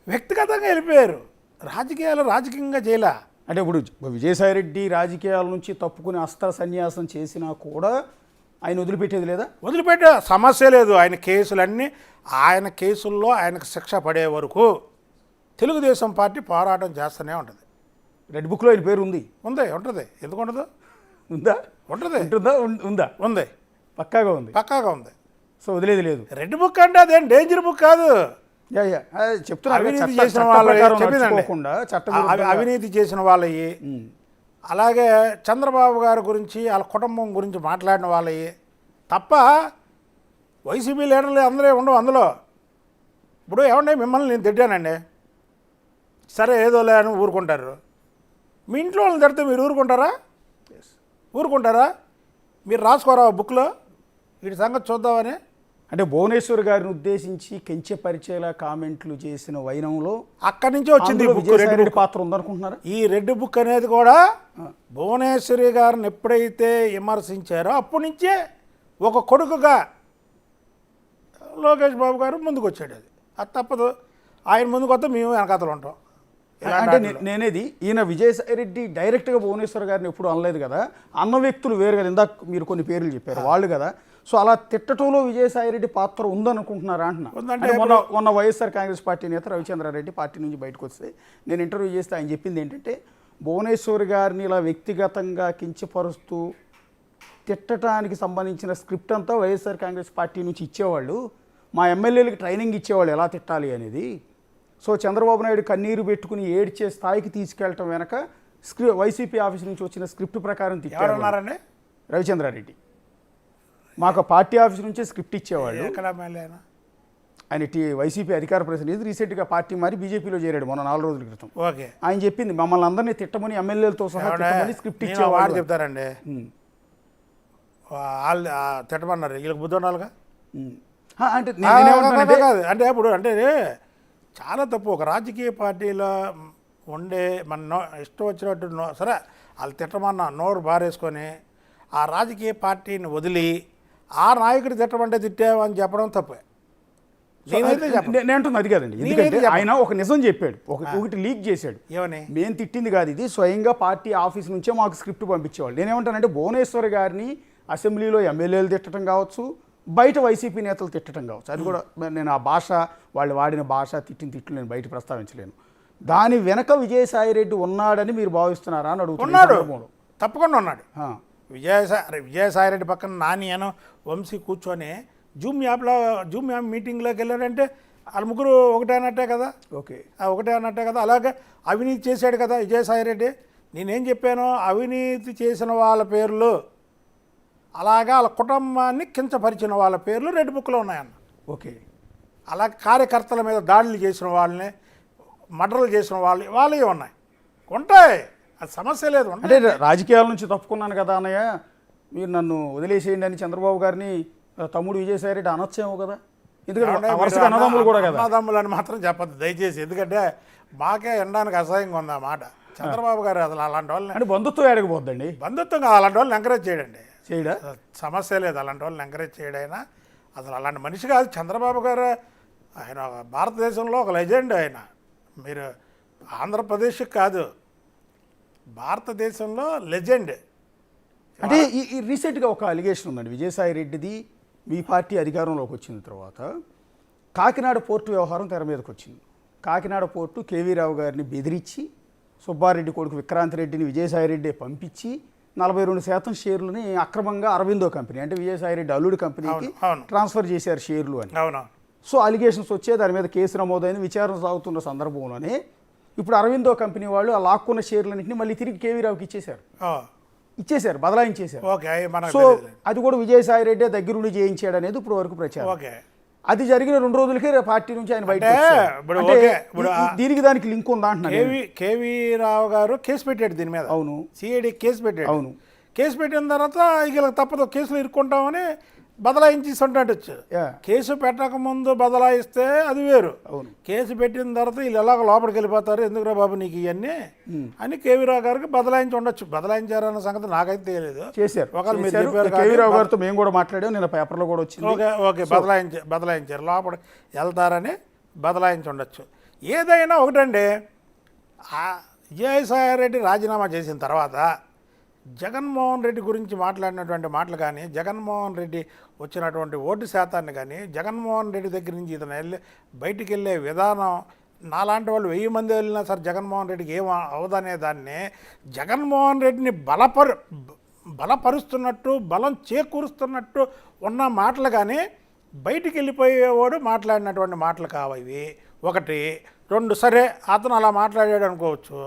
వ్యక్తిగతంగా వెళ్ళిపోయారు, రాజకీయాలు రాజకీయంగా చేయలే. అంటే ఇప్పుడు విజయసాయి రెడ్డి రాజకీయాల నుంచి తప్పుకుని అస్త్ర సన్యాసం చేసినా కూడా ఆయన వదిలిపెట్టేది లేదా? వదిలిపెట్టే సమస్య లేదు. ఆయన కేసులన్నీ ఆయన కేసుల్లో ఆయనకు శిక్ష పడే వరకు తెలుగుదేశం పార్టీ పోరాటం చేస్తూనే ఉంటుంది. రెడ్ బుక్లో ఆయన పేరు ఉంది, ఉంటుంది. ఎందుకు ఉండదు? ఉందా? ఉంటుంది. ఉంది, పక్కాగా ఉంది. సో వదిలేదు లేదు. రెడ్ బుక్ అంటే అదేం డేంజర్ బుక్ కాదు. అవినీతి చేసిన వాళ్ళవి, అవినీతి చేసిన వాళ్ళవి, అలాగే చంద్రబాబు గారి గురించి వాళ్ళ కుటుంబం గురించి మాట్లాడిన వాళ్ళవి తప్ప వైసీపీ లీడర్లు అందరూ ఉండవు అందులో. ఇప్పుడు ఏమంటే మిమ్మల్ని నేను తిట్టానండి, సరే ఏదో లేని ఊరుకుంటారు. మీ ఇంట్లో వాళ్ళని తిడితే మీరు ఊరుకుంటారా? మీరు రాసుకోరా బుక్లో వీటి సంగతి చూద్దామని. అంటే భువనేశ్వర్ గారిని ఉద్దేశించి కించపరిచేలా కామెంట్లు చేసిన వైనంలో అక్కడి నుంచి వచ్చింది రెడ్ పాత్ర ఉందనుకుంటున్నారా? ఈ రెడ్ బుక్ అనేది కూడా భువనేశ్వరి గారిని ఎప్పుడైతే విమర్శించారో అప్పటి నుంచే ఒక కొడుకుగా లోకేష్ బాబు గారు ముందుకు వచ్చాడు. అది తప్పదు, ఆయన ముందుకు వస్తే మేము వెనకాతలు ఉంటాం. అంటే నేనేది ఈయన విజయసాయి రెడ్డి డైరెక్ట్గా భువనేశ్వర్ గారిని ఎప్పుడు అనలేదు కదా, అన్న వ్యక్తులు వేరు కదా. ఇందాక మీరు కొన్ని పేర్లు చెప్పారు వాళ్ళు కదా. సో అలా తిట్టడంలో విజయసాయి రెడ్డి పాత్ర ఉందనుకుంటున్నారా అంటున్నా. అంటే మొన్న వైఎస్ఆర్ కాంగ్రెస్ పార్టీ నేత రవిచంద్రారెడ్డి పార్టీ నుంచి బయటకు వస్తే నేను ఇంటర్వ్యూ చేస్తే ఆయన చెప్పింది ఏంటంటే, భువనేశ్వర్ గారిని ఇలా వ్యక్తిగతంగా కించపరుస్తూ తిట్టడానికి సంబంధించిన స్క్రిప్ట్ అంతా వైఎస్ఆర్ కాంగ్రెస్ పార్టీ నుంచి ఇచ్చేవాళ్ళు, మా ఎమ్మెల్యేలకు ట్రైనింగ్ ఇచ్చేవాళ్ళు ఎలా తిట్టాలి అనేది. సో చంద్రబాబు నాయుడు కన్నీరు పెట్టుకుని ఏడ్చే స్థాయికి తీసుకెళ్ళటం వెనక వైసీపీ ఆఫీస్ నుంచి వచ్చిన స్క్రిప్ట్ ప్రకారం తిట్టారన్నారండి రవిచంద్రారెడ్డి. మాకు పార్టీ ఆఫీస్ నుంచే స్క్రిప్ట్ ఇచ్చేవాళ్ళు. ఆయన వైసీపీ అధికార ప్రతినిధి, రీసెంట్గా పార్టీ మారి బీజేపీలో చేరాడు మొన్న 4 రోజుల క్రితం. ఆయన చెప్పింది మమ్మల్ని అందరినీ తిట్టమని ఎమ్మెల్యేలతో సహా స్క్రిప్ట్ ఇచ్చేవాళ్ళు చెప్తారండి. వాళ్ళు తిట్టమన్నారు, వీళ్ళకి బుద్ధి ఉండాలిగా. అంటే కాదు అంటే అప్పుడు అంటే చాలా తప్పు. ఒక రాజకీయ పార్టీలో ఉండే మన ఇష్టం వచ్చినట్టు సరే వాళ్ళు తిట్టమన్నా నోరు బారేసుకొని ఆ రాజకీయ పార్టీని వదిలి ఆ నాయకుడు తిట్టమంటే తిట్టామని చెప్పడం తప్పే. నేనైతే చెప్పను. నేను అంటున్నా అది కాదండి, ఎందుకంటే ఆయన ఒక నిజం చెప్పాడు, ఒకటి లీక్ చేశాడు. ఏమని? మేము తిట్టింది కాదు ఇది, స్వయంగా పార్టీ ఆఫీస్ నుంచే మాకు స్క్రిప్ట్ పంపించేవాళ్ళు. నేనేమంటానంటే భువనేశ్వర్ గారిని అసెంబ్లీలో ఎమ్మెల్యేలు తిట్టడం కావచ్చు, బయట వైసీపీ నేతలు తిట్టడం కావచ్చు, అది కూడా నేను ఆ భాష, వాళ్ళు వాడిన భాష, తిట్టిన తిట్లు నేను బయట ప్రస్తావించలేను. దాని వెనక విజయసాయిరెడ్డి ఉన్నాడని మీరు భావిస్తున్నారా అని ఉన్నాడు, అడుగుతున్నాడు. తప్పకుండా ఉన్నాడు. విజయసాయిరెడ్డి పక్కన నాని అను వంశీ కూర్చొని జూమ్ యాప్ మీటింగ్లోకి వెళ్ళాడంటే వాళ్ళ ముగ్గురు ఒకటే అన్నట్టే కదా. ఓకే, ఒకటే అన్నట్టే కదా. అలాగే అవినీతి చేశాడు కదా విజయసాయిరెడ్డి. నేనేం చెప్పాను, అవినీతి చేసిన వాళ్ళ పేర్లు, అలాగా వాళ్ళ కుటుంబాన్ని కించపరిచిన వాళ్ళ పేర్లు రెడ్ బుక్లో ఉన్నాయన్న. ఓకే, అలా కార్యకర్తల మీద దాడులు చేసిన వాళ్ళని, మర్డర్లు చేసిన వాళ్ళే ఉన్నాయి, ఉంటాయి, అది సమస్య లేదు. అంటే రాజకీయాల నుంచి తప్పుకున్నాను కదా అన్నయ్య, మీరు నన్ను వదిలేసేయండి అని చంద్రబాబు గారిని తమ్ముడు విజయసాయిరెడ్డి అనొచ్చేమో కదా, ఎందుకంటే వరుసగా అన్నదమ్ములు కూడా కదా. అన్నదమ్ములు అని మాత్రం చెప్పద్దు దయచేసి, ఎందుకంటే మాకే ఎండడానికి అసహ్యంగా ఉంది ఆ మాట. చంద్రబాబు గారు అసలు అలాంటి వాళ్ళని, అంటే బంధుత్వం ఏడకపోద్దండి, బంధుత్వం కాదు, అలాంటి వాళ్ళని ఎంకరేజ్ చేయడండి, చేయడా సమస్య లేదు. అలాంటి వాళ్ళని ఎంకరేజ్ చేయడైనా అసలు అలాంటి మనిషి కాదు చంద్రబాబు గారు. ఆయన భారతదేశంలో ఒక లెజెండ్. ఆయన మీరు ఆంధ్రప్రదేశ్ కాదు, భారతదేశంలో లెజెండ్. అంటే ఈ రీసెంట్గా ఒక అలిగేషన్ ఉందండి విజయసాయిరెడ్డిది. మీ పార్టీ అధికారంలోకి వచ్చిన తర్వాత కాకినాడ పోర్టు వ్యవహారం తెర మీదకి వచ్చింది. కాకినాడ పోర్టు కేవీ రావు గారిని బెదిరించి సుబ్బారెడ్డి కొడుకు విక్రాంత్ రెడ్డిని విజయసాయిరెడ్డి పంపించి 42% షేర్లని అక్రమంగా అరవిందో కంపెనీ, అంటే విజయసాయిరెడ్డి అల్లుడి కంపెనీకి ట్రాన్స్ఫర్ చేశారు షేర్లు అని. సో అలిగేషన్స్ వచ్చే, దాని మీద కేసు నమోదైన విచారణ సాగుతున్న సందర్భంలోనే ఇప్పుడు అరవిందో కంపెనీ వాళ్ళు ఆ లాక్కున్న షేర్లన్నింటినీ మళ్ళీ తిరిగి కేవీ రావుకి ఇచ్చేశారు, బదలాయించేశారు. సో అది కూడా విజయసాయిరెడ్డి దగ్గరుండి చేయించాడు అనేది ఇప్పుడు వరకు ప్రచారం. అది జరిగిన 2 రోజులకే పార్టీ నుంచి ఆయన బయట. దీనికి దానికి లింక్ ఉందా అంటున్నారు. కేవీ రావు గారు కేసు పెట్టాడు దీని మీద. అవును, సిఐడి కేసు పెట్టాడు. అవును, కేసు పెట్టిన తర్వాత ఇక తప్పదు కేసులు ఇరుక్కుంటామని బదలాయించి ఉంటాడు. కేసు పెట్టక ముందు బదలాయిస్తే అది వేరు, కేసు పెట్టిన తర్వాత వీళ్ళు ఎలాగ లోపలికి వెళ్ళిపోతారు, ఎందుకురా బాబు నీకు ఇవన్నీ అని కేవీ రావు గారికి బదలాయించి ఉండొచ్చు. బదలాయించారన్న సంగతి నాకైతే తెలియదు. చేశారు కేవీ రావు గారితో మేము కూడా మాట్లాడాం, నేను పేపర్లో కూడా వచ్చింది. ఓకే బదలాయించారు, లోపల వెళ్తారని బదలాయించి ఉండొచ్చు. ఏదైనా ఒకటండి, విజయసాయిరెడ్డి రాజీనామా చేసిన తర్వాత జగన్మోహన్ రెడ్డి గురించి మాట్లాడినటువంటి మాటలు కానీ, జగన్మోహన్ రెడ్డి వచ్చినటువంటి ఓటు శాతాన్ని కానీ, జగన్మోహన్ రెడ్డి దగ్గర నుంచి ఇతను బయటికి వెళ్ళే విధానం, నాలాంటి వాళ్ళు 1000 మంది వెళ్ళినా సరే జగన్మోహన్ రెడ్డికి ఏం అవదనే దాన్ని జగన్మోహన్ రెడ్డిని బలపరుస్తున్నట్టు, బలం చేకూరుస్తున్నట్టు ఉన్న మాటలు కానీ, బయటికి వెళ్ళిపోయేవాడు మాట్లాడినటువంటి మాటలు కావవి. 1, 2 సరే అతను అలా మాట్లాడాడు అనుకోవచ్చు.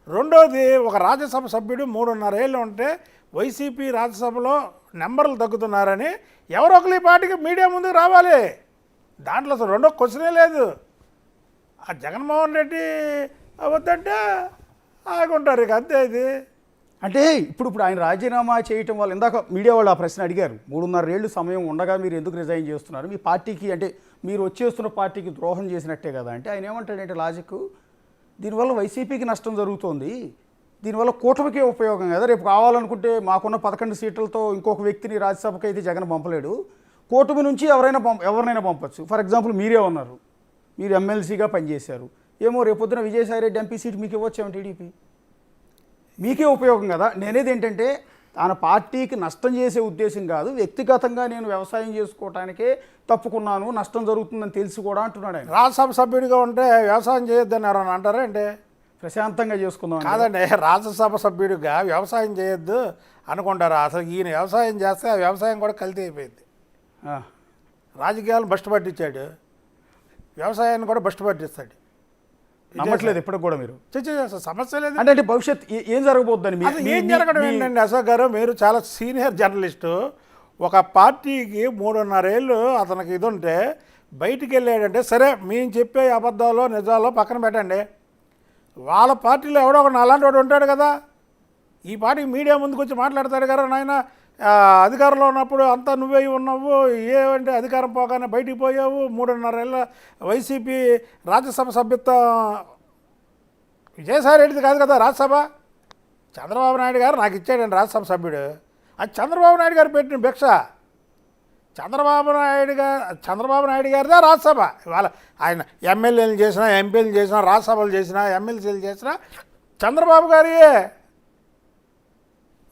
రెండోది, ఒక రాజ్యసభ సభ్యుడు 3.5 ఏళ్ళు ఉంటే వైసీపీ రాజ్యసభలో నెంబర్లు తగ్గుతున్నారని ఎవరో ఒకరు ఈ పార్టీకి మీడియా ముందుకు రావాలి. దాంట్లో అసలు రెండో క్వశ్చనే లేదు. ఆ జగన్మోహన్ రెడ్డి అవద్దంటే ఆగుంటారు, ఇక అంతే. ఇది అంటే ఇప్పుడు ఆయన రాజీనామా చేయటం వల్ల, ఇందాక మీడియా వాళ్ళు ఆ ప్రశ్న అడిగారు, 3.5 ఏళ్ళు సమయం ఉండగా మీరు ఎందుకు రిజైన్ చేస్తున్నారు, మీ పార్టీకి అంటే మీరు వచ్చేస్తున్న పార్టీకి ద్రోహం చేసినట్టే కదా అంటే ఆయన ఏమంటాడంటే లాజిక్, దీనివల్ల వైసీపీకి నష్టం జరుగుతోంది, దీనివల్ల కూటమికే ఉపయోగం కదా, రేపు కావాలనుకుంటే మాకున్న 11 సీట్లతో ఇంకొక వ్యక్తిని రాజ్యసభకి అయితే జగన్ పంపలేడు, కూటమి నుంచి ఎవరినైనా పంపచ్చు. ఫర్ ఎగ్జాంపుల్ మీరే ఉన్నారు, మీరు ఎమ్మెల్సీగా పనిచేశారు, ఏమో రేపొద్దున విజయసాయిరెడ్డి ఎంపీ సీట్ మీకు ఇవ్వచ్చేమో టీడీపీ, మీకే ఉపయోగం కదా. నేనేది ఏంటంటే తన పార్టీకి నష్టం చేసే ఉద్దేశం కాదు, వ్యక్తిగతంగా నేను వ్యవసాయం చేసుకోవటానికే తప్పుకున్నాను, నష్టం జరుగుతుందని తెలిసి కూడా అంటున్నాడు ఆయన. రాజ్యసభ సభ్యుడిగా ఉంటే వ్యవసాయం చేయొద్దని ఎవరన్నా అంటారా అంటే, ప్రశాంతంగా చేసుకుందాం కాదండి, రాజ్యసభ సభ్యుడిగా వ్యవసాయం చేయొద్దు అనుకుంటారా? అసలు ఈయన వ్యవసాయం చేస్తే ఆ వ్యవసాయం కూడా కల్తీ అయిపోయింది. రాజకీయాలను బస్టు పట్టించాడు, వ్యవసాయాన్ని కూడా బస్టు పట్టిస్తాడు. నమ్మట్లేదు ఇప్పటికి కూడా మీరు? సమస్య లేదు అంటే భవిష్యత్ ఏం జరగబోద్దని? ఏం జరగడం ఏంటండి అశోక్ గారు, మీరు చాలా సీనియర్ జర్నలిస్టు. ఒక పార్టీకి 3.5 ఏళ్ళు అతనికి ఇది ఉంటే బయటికి వెళ్ళాడంటే, సరే మేము చెప్పే అబద్ధాలు నిజాలు పక్కన పెట్టండి, వాళ్ళ పార్టీలో ఎవడో ఒక అలాంటి వాడు ఉంటాడు కదా, ఈ పార్టీకి మీడియా ముందుకు వచ్చి మాట్లాడతాడు కదా, నాయన అధికారంలో ఉన్నప్పుడు అంతా నువ్వే ఉన్నావు, ఏమంటే అధికారం పోగానే బయటికి పోయావు, 3.5 ఏళ్ళ వైసీపీ రాజ్యసభ సభ్యత్వం విజయసాయిరెడ్డిది కాదు కదా రాజ్యసభ, చంద్రబాబు నాయుడు గారు నాకు ఇచ్చాడండి రాజ్యసభ సభ్యుడు. అది చంద్రబాబు నాయుడు గారు పెట్టిన భిక్ష. చంద్రబాబు నాయుడు గారిదే రాజ్యసభ. ఇవాళ ఆయన ఎమ్మెల్యేలు చేసినా, ఎంపీలు చేసినా, రాజ్యసభలు చేసినా, ఎమ్మెల్సీలు చేసినా చంద్రబాబు గారియే.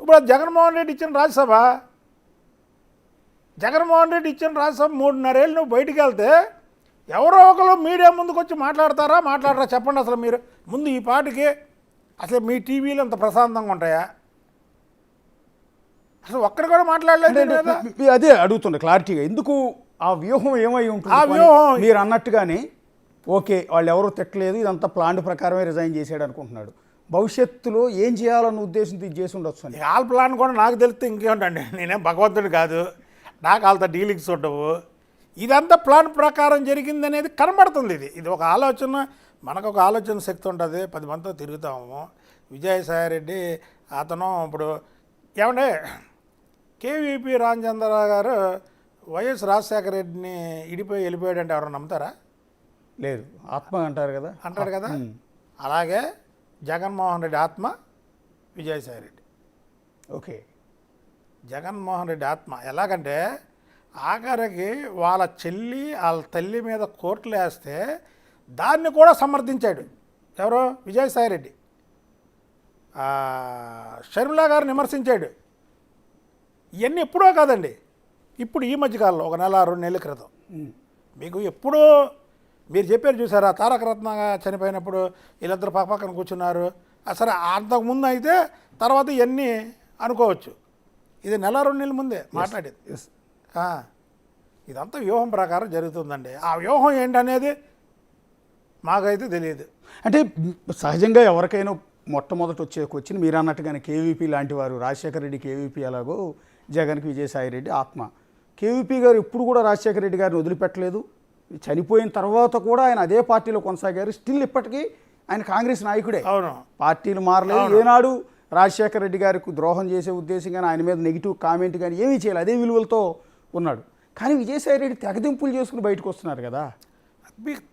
ఇప్పుడు జగన్మోహన్ రెడ్డి ఇచ్చిన రాజ్యసభ, జగన్మోహన్ రెడ్డి ఇచ్చిన రాజ్యసభ 3.5 ఏళ్ళు నువ్వు బయటికి వెళ్తే ఎవరో ఒకరు మీడియా ముందుకు వచ్చి మాట్లాడరా చెప్పండి. అసలు మీరు ముందు ఈ పాటికి అసలు మీ టీవీలు అంత ప్రశాంతంగా ఉంటాయా? అసలు ఒక్కడు కూడా మాట్లాడలేదు కదా. అదే అడుగుతుండే క్లారిటీగా, ఎందుకు ఆ వ్యూహం ఏమై ఉంటుంది? ఆ వ్యూహం మీరు అన్నట్టుగానే ఓకే, వాళ్ళు ఎవరో తిట్టలేదు, ఇదంతా ప్లాన్ ప్రకారమే రిజైన్ చేసాడు అనుకుంటున్నాడు. భవిష్యత్తులో ఏం చేయాలన్న ఉద్దేశంతో ఇది చేసి ఉండొచ్చు అని. వాళ్ళ ప్లాన్ కూడా నాకు తెలిస్తే ఇంకేంటండి, నేనేం భగవంతుడు కాదు, నాకు వాళ్ళతో డీలింగ్స్ ఉండవు. ఇదంతా ప్లాన్ ప్రకారం జరిగింది అనేది కనబడుతుంది. ఇది ఒక ఆలోచన, మనకు ఒక ఆలోచన శక్తి ఉంటుంది, 10 మందితో తిరుగుతాము. విజయసాయిరెడ్డి అతను ఇప్పుడు ఏమంటే కేవీపీ రామచంద్రరావు గారు వైఎస్ రాజశేఖర రెడ్డిని వెళ్ళిపోయాడంటే ఎవరు నమ్ముతారా? లేదు, ఆత్మ అంటారు కదా, అంటారు కదా. అలాగే జగన్మోహన్ రెడ్డి ఆత్మ విజయసాయిరెడ్డి. ఓకే, జగన్మోహన్ రెడ్డి ఆత్మ ఎలాగంటే ఆఖరికి వాళ్ళ తల్లి మీద కోర్టులు వేస్తే దాన్ని కూడా సమర్థించాడు. ఎవరో విజయసాయిరెడ్డి. షర్మిల గారు విమర్శించాడు. ఇవన్నీ ఎప్పుడో కాదండి, ఇప్పుడు ఈ మధ్యకాలంలో 1 నెల 2 నెలల క్రితం. మీకు ఎప్పుడో మీరు చెప్పారు చూసారా, తారక రత్న చనిపోయినప్పుడు వీళ్ళిద్దరు పక్కన కూర్చున్నారు. సరే, అంతకుముందు అయితే తర్వాత ఇవన్నీ అనుకోవచ్చు. ఇది 1 నెల 2 నెలల ముందే మాట్లాడేది. ఇదంతా వ్యూహం ప్రకారం జరుగుతుందండి. ఆ వ్యూహం ఏంటనేది మాకైతే తెలియదు. అంటే సహజంగా ఎవరికైనా మొట్టమొదటి వచ్చే క్వశ్చన్ మీరు అన్నట్టుగానే కేవీపీ లాంటి వారు, రాజశేఖర రెడ్డి కేవీపీ ఎలాగో జగన్కి విజయసాయిరెడ్డి ఆత్మ. కేవీపీ గారు ఎప్పుడు కూడా రాజశేఖర రెడ్డి గారిని వదిలిపెట్టలేదు. చనిపోయిన తర్వాత కూడా ఆయన అదే పార్టీలో కొనసాగారు. స్టిల్ ఇప్పటికీ ఆయన కాంగ్రెస్ నాయకుడే. అవును, పార్టీలు మారలేదు. ఏనాడు రాజశేఖర రెడ్డి గారికి ద్రోహం చేసే ఉద్దేశం కానీ, ఆయన మీద నెగిటివ్ కామెంట్ కానీ ఏమీ చేయాలి, అదే విలువలతో ఉన్నాడు. కానీ విజయసాయిరెడ్డి తెగదింపులు చేసుకుని బయటకు వస్తున్నారు కదా.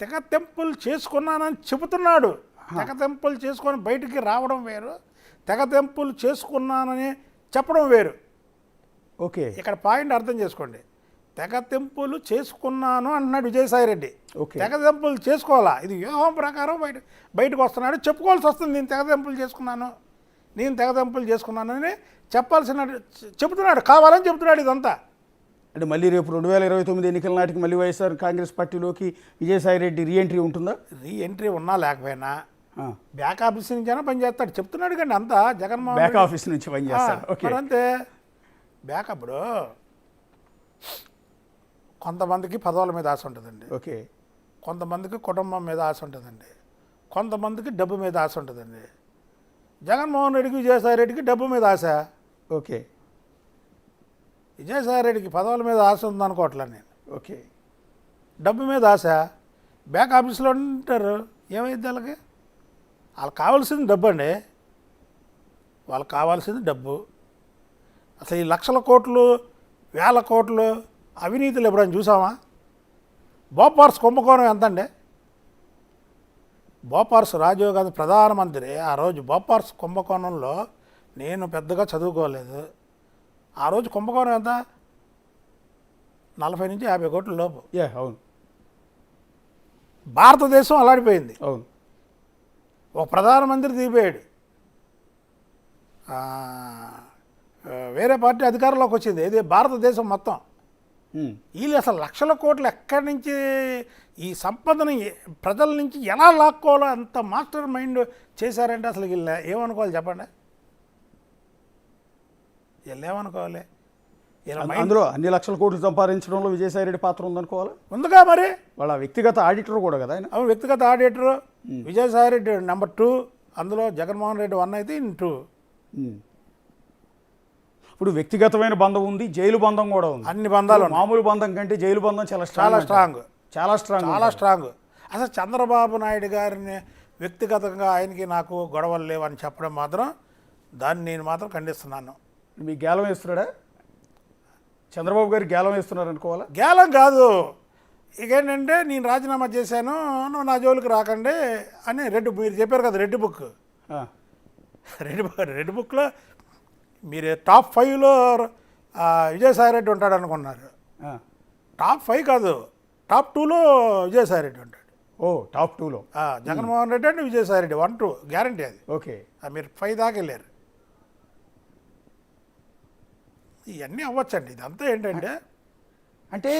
తెగతెంపులు చేసుకున్నానని చెబుతున్నాడు. తెగతెంపులు చేసుకొని బయటికి రావడం వేరు, తెగతెంపులు చేసుకున్నానని చెప్పడం వేరు. ఓకే, ఇక్కడ పాయింట్ అర్థం చేసుకోండి. తెగతెంపులు చేసుకున్నాను అంటున్నాడు విజయసాయిరెడ్డి. తెగతెంపులు చేసుకోవాలా, ఇది వ్యూహం ప్రకారం బయటకు వస్తున్నాడు. చెప్పుకోవాల్సి వస్తుంది, నేను తెగతెంపులు చేసుకున్నానని చెబుతున్నాడు, కావాలని చెబుతున్నాడు. ఇదంతా అంటే మళ్ళీ రేపు 2029 ఎన్నికల నాటికి మళ్ళీ వైఎస్ఆర్ కాంగ్రెస్ పార్టీలోకి విజయసాయిరెడ్డి రీఎంట్రీ ఉంటుందా? రీఎంట్రీ ఉన్నా లేకపోయినా బ్యాక్ ఆఫీస్ నుంచైనా పనిచేస్తాడు చెప్తున్నాడు కండి. అంతా జగన్మోహన్ బ్యాక్ ఆఫీస్ నుంచి పనిచేస్తాడు. అంతే బ్యాకప్పుడు కొంతమందికి పదవుల మీద ఆశ ఉంటుందండి. ఓకే, కొంతమందికి కుటుంబం మీద ఆశ ఉంటుందండి, కొంతమందికి డబ్బు మీద ఆశ ఉంటుందండి. జగన్మోహన్ రెడ్డికి విజయసాయిరెడ్డికి డబ్బు మీద ఆశ. ఓకే, విజయసాయిరెడ్డికి పదవుల మీద ఆశ ఉందనుకోవట్లేదు నేను. ఓకే, డబ్బు మీద ఆశ. బ్యాక్ ఆఫీస్లో ఉంటారు, ఏమైంది వాళ్ళకి? వాళ్ళకి కావాల్సింది డబ్బు అండి, వాళ్ళకి కావాల్సింది డబ్బు. అసలు ఈ లక్షల కోట్లు, వేల కోట్లు అవినీతులు ఎప్పుడైనా చూసామా? బోపార్స్ కుంభకోణం ఎంత అండి? బోపార్స్ రాజీవ్ గాంధీ ప్రధానమంత్రి ఆ రోజు బోపార్స్ కుంభకోణంలో, నేను పెద్దగా చదువుకోలేదు, ఆ రోజు కుంభకోణం ఎంత? 40 నుంచి 50 కోట్ల లోపు. అవును, భారతదేశం అలాడిపోయింది. అవును, ఒక ప్రధానమంత్రి దిగిపోయాడు, వేరే పార్టీ అధికారంలోకి వచ్చింది. ఇది భారతదేశం మొత్తం. వీళ్ళు అసలు లక్షల కోట్లు ఎక్కడి నుంచి ఈ సంపదని ప్రజల నుంచి ఎలా లాక్కోవాలో అంత మాస్టర్ మైండ్ చేశారంటే అసలు వీళ్ళు ఏమనుకోవాలి చెప్పండి? వీళ్ళు ఏమనుకోవాలి? అందులో అన్ని లక్షల కోట్లు సంపాదించడంలో విజయసాయిరెడ్డి పాత్ర ఉందనుకోవాలి. ఉందిగా మరి. వాళ్ళ వ్యక్తిగత ఆడిటర్ కూడా కదా ఆయన. అవును, వ్యక్తిగత ఆడిటర్. విజయసాయిరెడ్డి నెంబర్ 2, అందులో జగన్మోహన్ రెడ్డి 1 అయితే 2. ఇప్పుడు వ్యక్తిగతమైన బంధం ఉంది, జైలు బంధం కూడా ఉంది. అన్ని బంధాలు, మామూలు బంధం కంటే జైలు బంధం చాలా స్ట్రాంగ్. అసలు చంద్రబాబు నాయుడు గారిని వ్యక్తిగతంగా ఆయనకి నాకు గొడవలు లేవని చెప్పడం మాత్రం, దాన్ని నేను మాత్రం ఖండిస్తున్నాను. మీకు గేలం వేస్తున్నాడా? చంద్రబాబు గారు గేలం వేస్తున్నారు అనుకోవాలా? గేలం కాదు, ఇకేంటంటే నేను రాజీనామా చేశాను, నువ్వు నా జోలికి రాకండి అని మీరు చెప్పారు కదా రెడ్ బుక్. రెడ్ బుక్లో మీరు టాప్ 5లో విజయసాయిరెడ్డి ఉంటాడు అనుకున్నారు. టాప్ 5 కాదు, టాప్ 2లో విజయసాయి రెడ్డి ఉంటాడు. ఓ టాప్ 2లో జగన్మోహన్ రెడ్డి అంటే విజయసాయి రెడ్డి 1, 2 గ్యారంటీ అది. ఓకే. మీరు 5 దాకా వెళ్ళారు. ఇవన్నీ అవ్వచ్చండి. ఇదంతా ఏంటంటే అంటే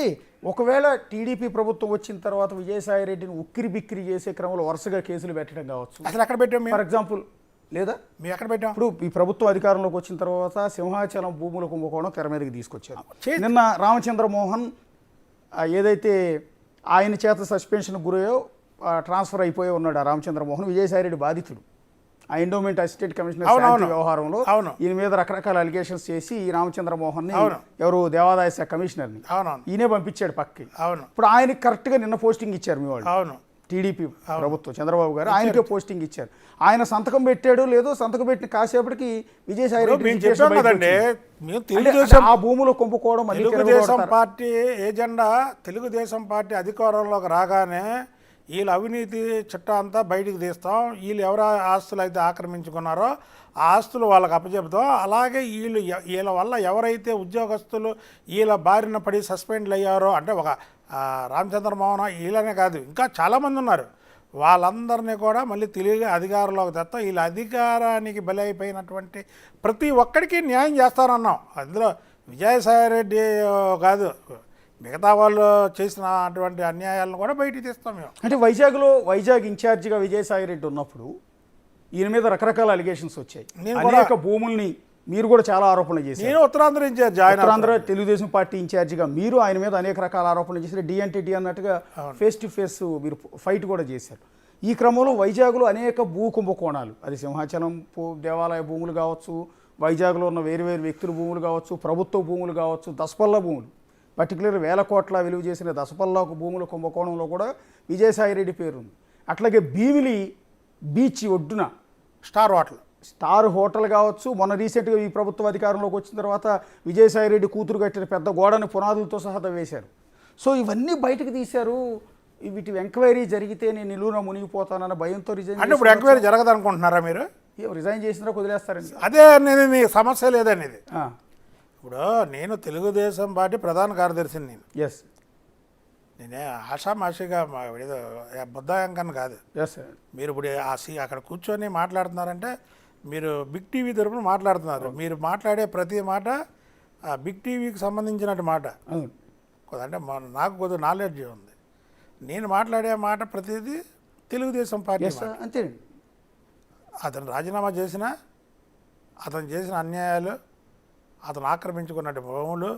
ఒకవేళ టీడీపీ ప్రభుత్వం వచ్చిన తర్వాత విజయసాయి రెడ్డిని ఉక్కిరి బిక్కిరి చేసే క్రమంలో వరుసగా కేసులు పెట్టడం కావచ్చు. అసలు ఎక్కడ పెట్టాం మేము? ఫర్ ఎగ్జాంపుల్ లేదా మేము ఎక్కడ పెట్టాం? ఇప్పుడు ఈ ప్రభుత్వం అధికారంలోకి వచ్చిన తర్వాత సింహాచలం భూముల కుంభకోణం తెర మీదకి తీసుకొచ్చారు. చేతి- నిన్న రామచంద్రమోహన్ ఏదైతే ఆయన చేత సస్పెన్షన్ గురయ్యో ట్రాన్స్ఫర్ అయిపోయి ఉన్నాడు ఆ రామచంద్రమోహన్. విజయసాయి రెడ్డి బాధితుడు. ఆ ఎండోమెంట్ అసిస్టెంట్ కమిషనర్ శాంతి వ్యవహారంలో ఈయన మీద రకరకాల అలిగేషన్స్ చేసి ఈ రామచంద్రమోహన్ని ఎవరు దేవాదాయ శాఖ కమిషనర్ని ఈయనే పంపించాడు పక్కకి. ఇప్పుడు ఆయనకి కరెక్ట్గా నిన్న పోస్టింగ్ ఇచ్చారు మీ వాళ్ళు. అవును, టీడీపీ ప్రభుత్వం చంద్రబాబు గారు ఆయనకే పోస్టింగ్ ఇచ్చారు. ఆయన సంతకం పెట్టాడు లేదో సంతకం పెట్టిన కాసేపటికి విజయసాయి రెడ్డి ఆ భూములు కొంపుకోవడం Telugu Desam party agenda. Telugu Desam party అధికారంలోకి రాగానే వీళ్ళ అవినీతి చిట్టా అంతా బయటికి తీస్తాం, వీళ్ళు ఎవరు ఆస్తులు అయితే ఆక్రమించుకున్నారో ఆ ఆస్తులు వాళ్ళకి అప్పచెప్తాం. అలాగే వీళ్ళ వల్ల ఎవరైతే ఉద్యోగస్తులు వీళ్ళ బారిన పడి సస్పెండ్లు అయ్యారో, అంటే ఒక రామచంద్రమోహన్ వీళ్ళనే కాదు ఇంకా చాలామంది ఉన్నారు, వాళ్ళందరినీ కూడా మళ్ళీ తిరిగి అధికారంలోకి తెస్తాం. వీళ్ళ అధికారానికి బలైపోయినటువంటి ప్రతి ఒక్కడికి న్యాయం చేస్తారన్నాం. అందులో విజయసాయి రెడ్డి కాదు, మిగతా వాళ్ళు చేసిన అటువంటి అన్యాయాలను కూడా బయటికి తీస్తాం మేము. అంటే వైజాగ్ ఇన్ఛార్జిగా విజయసాయి రెడ్డి ఉన్నప్పుడు ఈయన మీద రకరకాల అలిగేషన్స్ వచ్చాయి. అనేక భూముల్ని మీరు కూడా చాలా ఆరోపణలు చేశారు. నేను ఉత్తరాంధ్ర ఇన్ఛార్జ్, ఉత్తరాంధ్ర తెలుగుదేశం పార్టీ ఇన్ఛార్జిగా మీరు ఆయన మీద అనేక రకాల ఆరోపణలు చేశారు. డి అన్నట్టుగా ఫేస్ టు ఫేస్ మీరు ఫైట్ కూడా చేశారు. ఈ క్రమంలో వైజాగ్లో అనేక భూ కుంభకోణాలు, అది సింహాచలం దేవాలయ భూములు కావచ్చు, వైజాగ్లో ఉన్న వేరు వ్యక్తుల భూములు కావచ్చు, ప్రభుత్వ భూములు కావచ్చు, దసపల్లా భూములు, పర్టికులర్ 1000 కోట్ల విలువ చేసిన దసపల్లాకు భూముల కుంభకోణంలో కూడా విజయసాయి రెడ్డి పేరుంది. అట్లాగే భీమిలి బీచ్ ఒడ్డున స్టార్ హోటల్ కావచ్చు, మొన్న రీసెంట్గా ఈ ప్రభుత్వ అధికారంలోకి వచ్చిన తర్వాత విజయసాయి రెడ్డి కూతురు కట్టిన పెద్ద గోడని పునాదులతో సహా తవ్వేశారు. సో ఇవన్నీ బయటకు తీశారు. వీటి ఎంక్వైరీ జరిగితే నేను నిలువున మునిగిపోతానన్న భయంతో రిజైన్. అంటే ఇప్పుడు ఎంక్వైరీ జరగదు అనుకుంటున్నారా మీరు? రిజైన్ చేసినా వదిలేస్తారండి. అదే అనేది సమస్య లేదండి. ఇది ఇప్పుడు నేను తెలుగుదేశం పార్టీ ప్రధాన కార్యదర్శిని. నేనే ఆషామాషిగా ఏదో బుద్ధాయంకన్ కాదు. మీరు ఇప్పుడు అక్కడ కూర్చొని మాట్లాడుతున్నారంటే మీరు బిగ్ టీవీ తరపున మాట్లాడుతున్నారు. మీరు మాట్లాడే ప్రతి మాట బిగ్ టీవీకి సంబంధించినట్టు మాట. అంటే నాకు కొద్దిగా నాలెడ్జ్ ఉంది. నేను మాట్లాడే మాట ప్రతిదీ తెలుగుదేశం పార్టీ. అంతే. అతను రాజీనామా చేసినా, అతను చేసిన అన్యాయాలు, అతను ఆక్రమించుకున్నటువంటి భూములు,